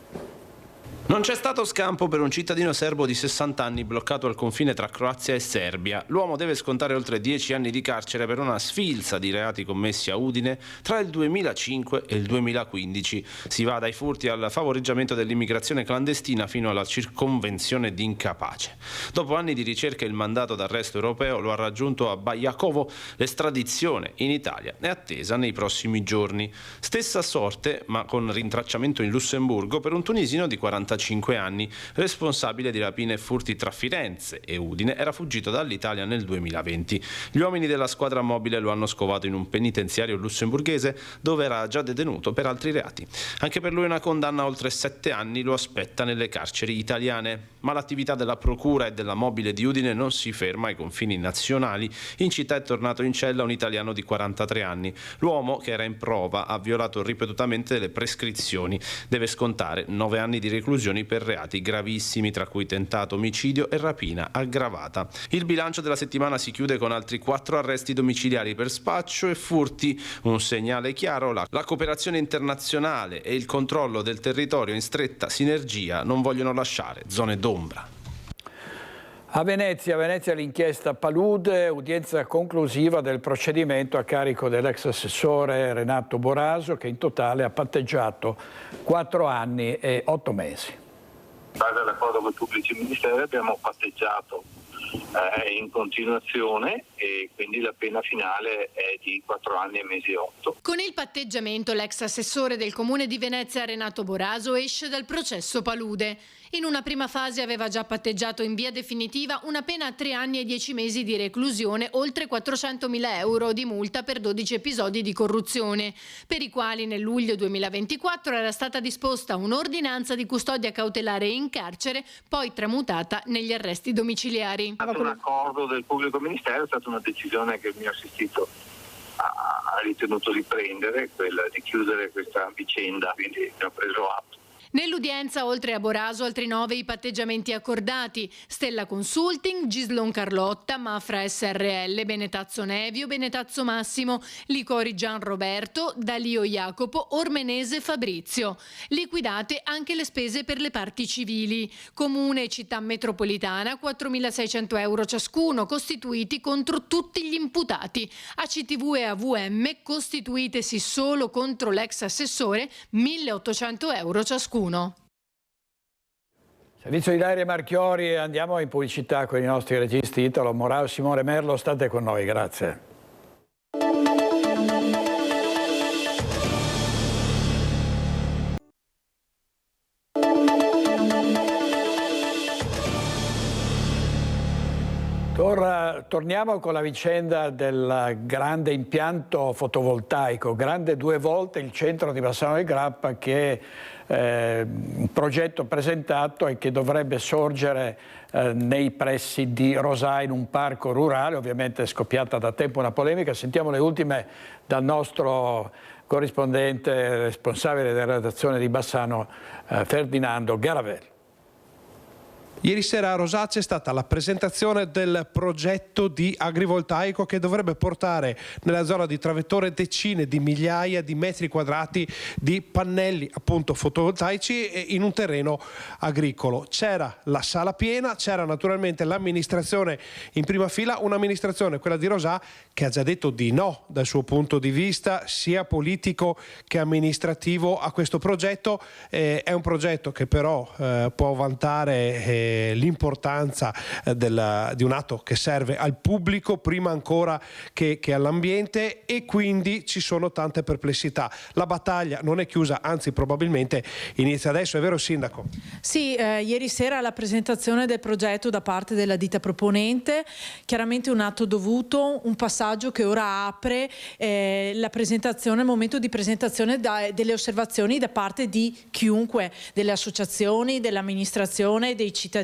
Non c'è stato scampo per un cittadino serbo di 60 anni bloccato al confine tra Croazia e Serbia. L'uomo deve scontare oltre 10 anni di carcere per una sfilza di reati commessi a Udine tra il 2005 e il 2015. Si va dai furti al favoreggiamento dell'immigrazione clandestina fino alla circonvenzione di incapace. Dopo anni di ricerca il mandato d'arresto europeo lo ha raggiunto a Bajakovo. L'estradizione in Italia è attesa nei prossimi giorni. Stessa sorte, ma con rintracciamento in Lussemburgo, per un tunisino di 45 anni, responsabile di rapine e furti tra Firenze e Udine, era fuggito dall'Italia nel 2020. Gli uomini della squadra mobile lo hanno scovato in un penitenziario lussemburghese dove era già detenuto per altri reati. Anche per lui una condanna a oltre 7 anni lo aspetta nelle carceri italiane. Ma l'attività della procura e della mobile di Udine non si ferma ai confini nazionali. In città è tornato in cella un italiano di 43 anni. L'uomo, che era in prova, ha violato ripetutamente le prescrizioni. Deve scontare 9 anni di reclusione per reati gravissimi, tra cui tentato omicidio e rapina aggravata. Il bilancio della settimana si chiude con altri 4 arresti domiciliari per spaccio e furti. Un segnale chiaro: la cooperazione internazionale e il controllo del territorio in stretta sinergia non vogliono lasciare zone d'ombra. A Venezia l'inchiesta Palude, udienza conclusiva del procedimento a carico dell'ex assessore Renato Boraso, che in totale ha patteggiato 4 anni e 8 mesi. In base all'accordo con i pubblici ministeri abbiamo patteggiato in continuazione e quindi la pena finale è di 4 anni e mesi e 8. Con il patteggiamento l'ex assessore del Comune di Venezia Renato Boraso esce dal processo Palude. In una prima fase aveva già patteggiato in via definitiva una pena a 3 anni e 10 mesi di reclusione, oltre 400.000 euro di multa per 12 episodi di corruzione, per i quali nel luglio 2024 era stata disposta un'ordinanza di custodia cautelare in carcere, poi tramutata negli arresti domiciliari. Un accordo del pubblico ministero è stata una decisione che il mio assistito ha ritenuto di prendere, quella di chiudere questa vicenda, quindi ne ho preso atto. Nell'udienza, oltre a Boraso, altri 9 i patteggiamenti accordati: Stella Consulting, Gislon Carlotta, Mafra SRL, Benetazzo Nevio, Benetazzo Massimo, Licori Gian Roberto, Dalio Jacopo, Ormenese Fabrizio. Liquidate anche le spese per le parti civili. Comune e città metropolitana 4.600 euro ciascuno, costituiti contro tutti gli imputati. ACTV e AVM, costituitesi solo contro l'ex assessore, 1.800 euro ciascuno. Servizio di Ilaria Marchiori, andiamo in pubblicità con i nostri registi Italo Morao e Simone Merlo, state con noi, grazie. Torniamo con la vicenda del grande impianto fotovoltaico, grande 2 volte il centro di Bassano del Grappa, che è un progetto presentato e che dovrebbe sorgere nei pressi di Rosà, in un parco rurale. Ovviamente è scoppiata da tempo una polemica. Sentiamo le ultime dal nostro corrispondente responsabile della redazione di Bassano, Ferdinando Garavelli. Ieri sera a Rosà c'è stata la presentazione del progetto di agrivoltaico che dovrebbe portare nella zona di Travettore decine di migliaia di metri quadrati di pannelli appunto fotovoltaici in un terreno agricolo. C'era la sala piena, c'era naturalmente l'amministrazione in prima fila, un'amministrazione, quella di Rosà, che ha già detto di no dal suo punto di vista sia politico che amministrativo a questo progetto. È un progetto che però può vantare l'importanza di un atto che serve al pubblico prima ancora che all'ambiente, e quindi ci sono tante perplessità. La battaglia non è chiusa, anzi probabilmente inizia adesso, è vero Sindaco? Sì, ieri sera la presentazione del progetto da parte della ditta proponente, chiaramente un atto dovuto, un passaggio che ora apre la presentazione, il momento di presentazione delle osservazioni da parte di chiunque, delle associazioni, dell'amministrazione, dei cittadini.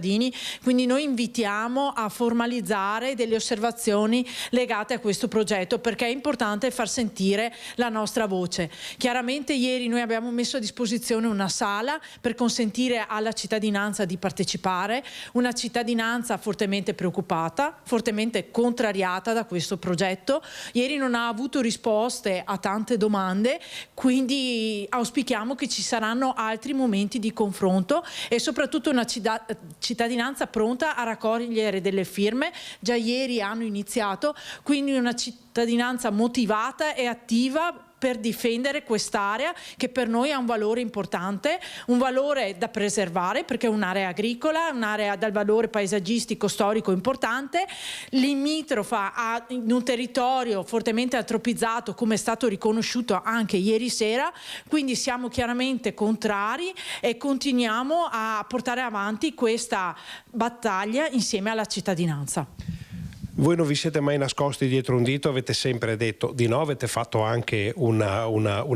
Quindi noi invitiamo a formalizzare delle osservazioni legate a questo progetto, perché è importante far sentire la nostra voce. Chiaramente ieri noi abbiamo messo a disposizione una sala per consentire alla cittadinanza di partecipare, una cittadinanza fortemente preoccupata, fortemente contrariata da questo progetto. Ieri non ha avuto risposte a tante domande, quindi auspichiamo che ci saranno altri momenti di confronto e soprattutto una cittadinanza pronta a raccogliere delle firme. Già ieri hanno iniziato, quindi una cittadinanza motivata e attiva per difendere quest'area che per noi ha un valore importante, un valore da preservare perché è un'area agricola, un'area dal valore paesaggistico storico importante, limitrofa in un territorio fortemente antropizzato, come è stato riconosciuto anche ieri sera. Quindi siamo chiaramente contrari e continuiamo a portare avanti questa battaglia insieme alla cittadinanza. Voi non vi siete mai nascosti dietro un dito, avete sempre detto di no, avete fatto anche un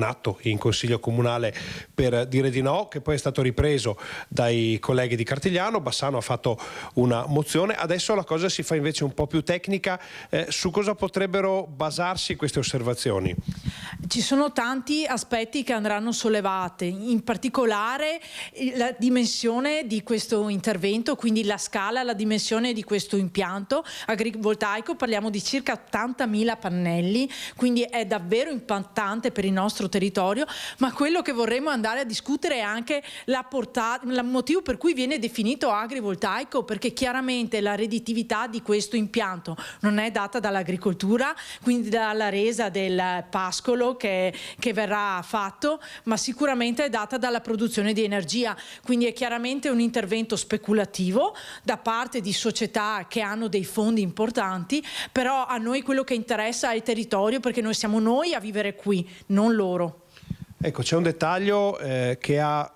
atto in Consiglio Comunale per dire di no, che poi è stato ripreso dai colleghi di Cartigliano. Bassano ha fatto una mozione, adesso la cosa si fa invece un po' più tecnica. Su cosa potrebbero basarsi queste osservazioni? Ci sono tanti aspetti che andranno sollevati, in particolare la dimensione di questo intervento, quindi la scala, la dimensione di questo impianto agrivoltaico. Parliamo di circa 80.000 pannelli, quindi è davvero impattante per il nostro territorio, ma quello che vorremmo andare a discutere è anche la portata, il motivo per cui viene definito agrivoltaico, perché chiaramente la redditività di questo impianto non è data dall'agricoltura, quindi dalla resa del pascolo che verrà fatto, ma sicuramente è data dalla produzione di energia. Quindi è chiaramente un intervento speculativo da parte di società che hanno dei fondi importanti, però a noi quello che interessa è il territorio, perché noi siamo noi a vivere qui, non loro. Ecco, c'è un dettaglio che ha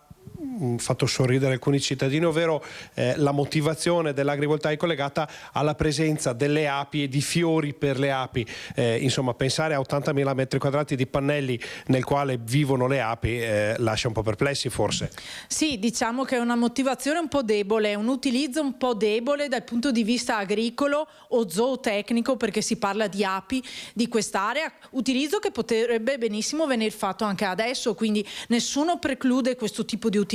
fatto sorridere alcuni cittadini, ovvero la motivazione dell'agrivoltaico legata alla presenza delle api e di fiori per le api. Insomma, pensare a 80.000 metri quadrati di pannelli nel quale vivono le api lascia un po' perplessi forse. Sì, diciamo che è una motivazione un po' debole, un utilizzo un po' debole dal punto di vista agricolo o zootecnico, perché si parla di api di quest'area, utilizzo che potrebbe benissimo venire fatto anche adesso, quindi nessuno preclude questo tipo di utilizzo.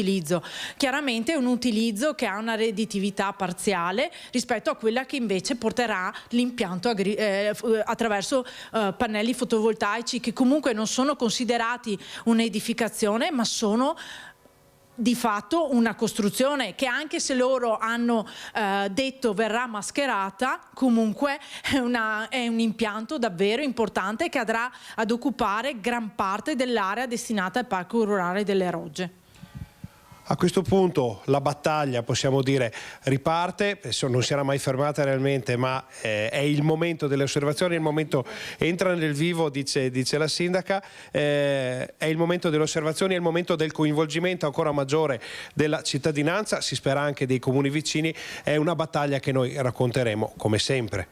Chiaramente è un utilizzo che ha una redditività parziale rispetto a quella che invece porterà l'impianto attraverso pannelli fotovoltaici, che comunque non sono considerati un'edificazione, ma sono di fatto una costruzione che, anche se loro hanno detto verrà mascherata, comunque è un impianto davvero importante che andrà ad occupare gran parte dell'area destinata al Parco Rurale delle Rogge. A questo punto la battaglia, possiamo dire, riparte, non si era mai fermata realmente, ma è il momento delle osservazioni, è il momento, entra nel vivo, dice la sindaca, è il momento delle osservazioni, è il momento del coinvolgimento ancora maggiore della cittadinanza, si spera anche dei comuni vicini, è una battaglia che noi racconteremo come sempre.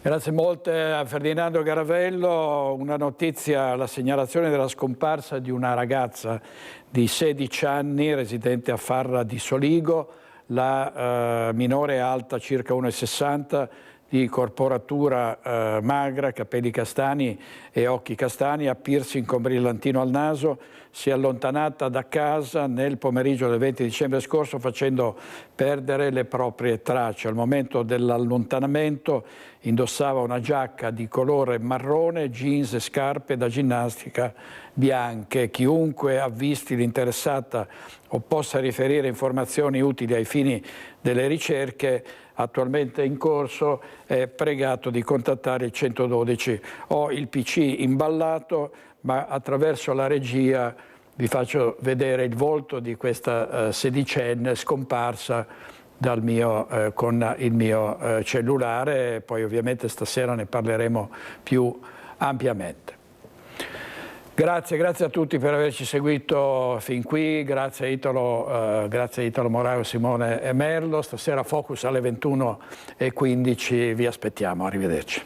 Grazie molte a Ferdinando Garavello. Una notizia, la segnalazione della scomparsa di una ragazza di 16 anni residente a Farra di Soligo. La minore è alta circa 1,60 m, di corporatura magra, capelli castani e occhi castani, ha piercing con brillantino al naso. Si è allontanata da casa nel pomeriggio del 20 dicembre scorso facendo perdere le proprie tracce. Al momento dell'allontanamento indossava una giacca di colore marrone, jeans e scarpe da ginnastica bianche. Chiunque avvisti l'interessata o possa riferire informazioni utili ai fini delle ricerche attualmente in corso è pregato di contattare il 112. Ho il PC imballato, ma attraverso la regia vi faccio vedere il volto di questa sedicenne scomparsa con il mio cellulare. Poi ovviamente stasera ne parleremo più ampiamente. Grazie a tutti per averci seguito fin qui, grazie a Italo Morao, Simone e Merlo. Stasera Focus alle 21:15, vi aspettiamo, arrivederci.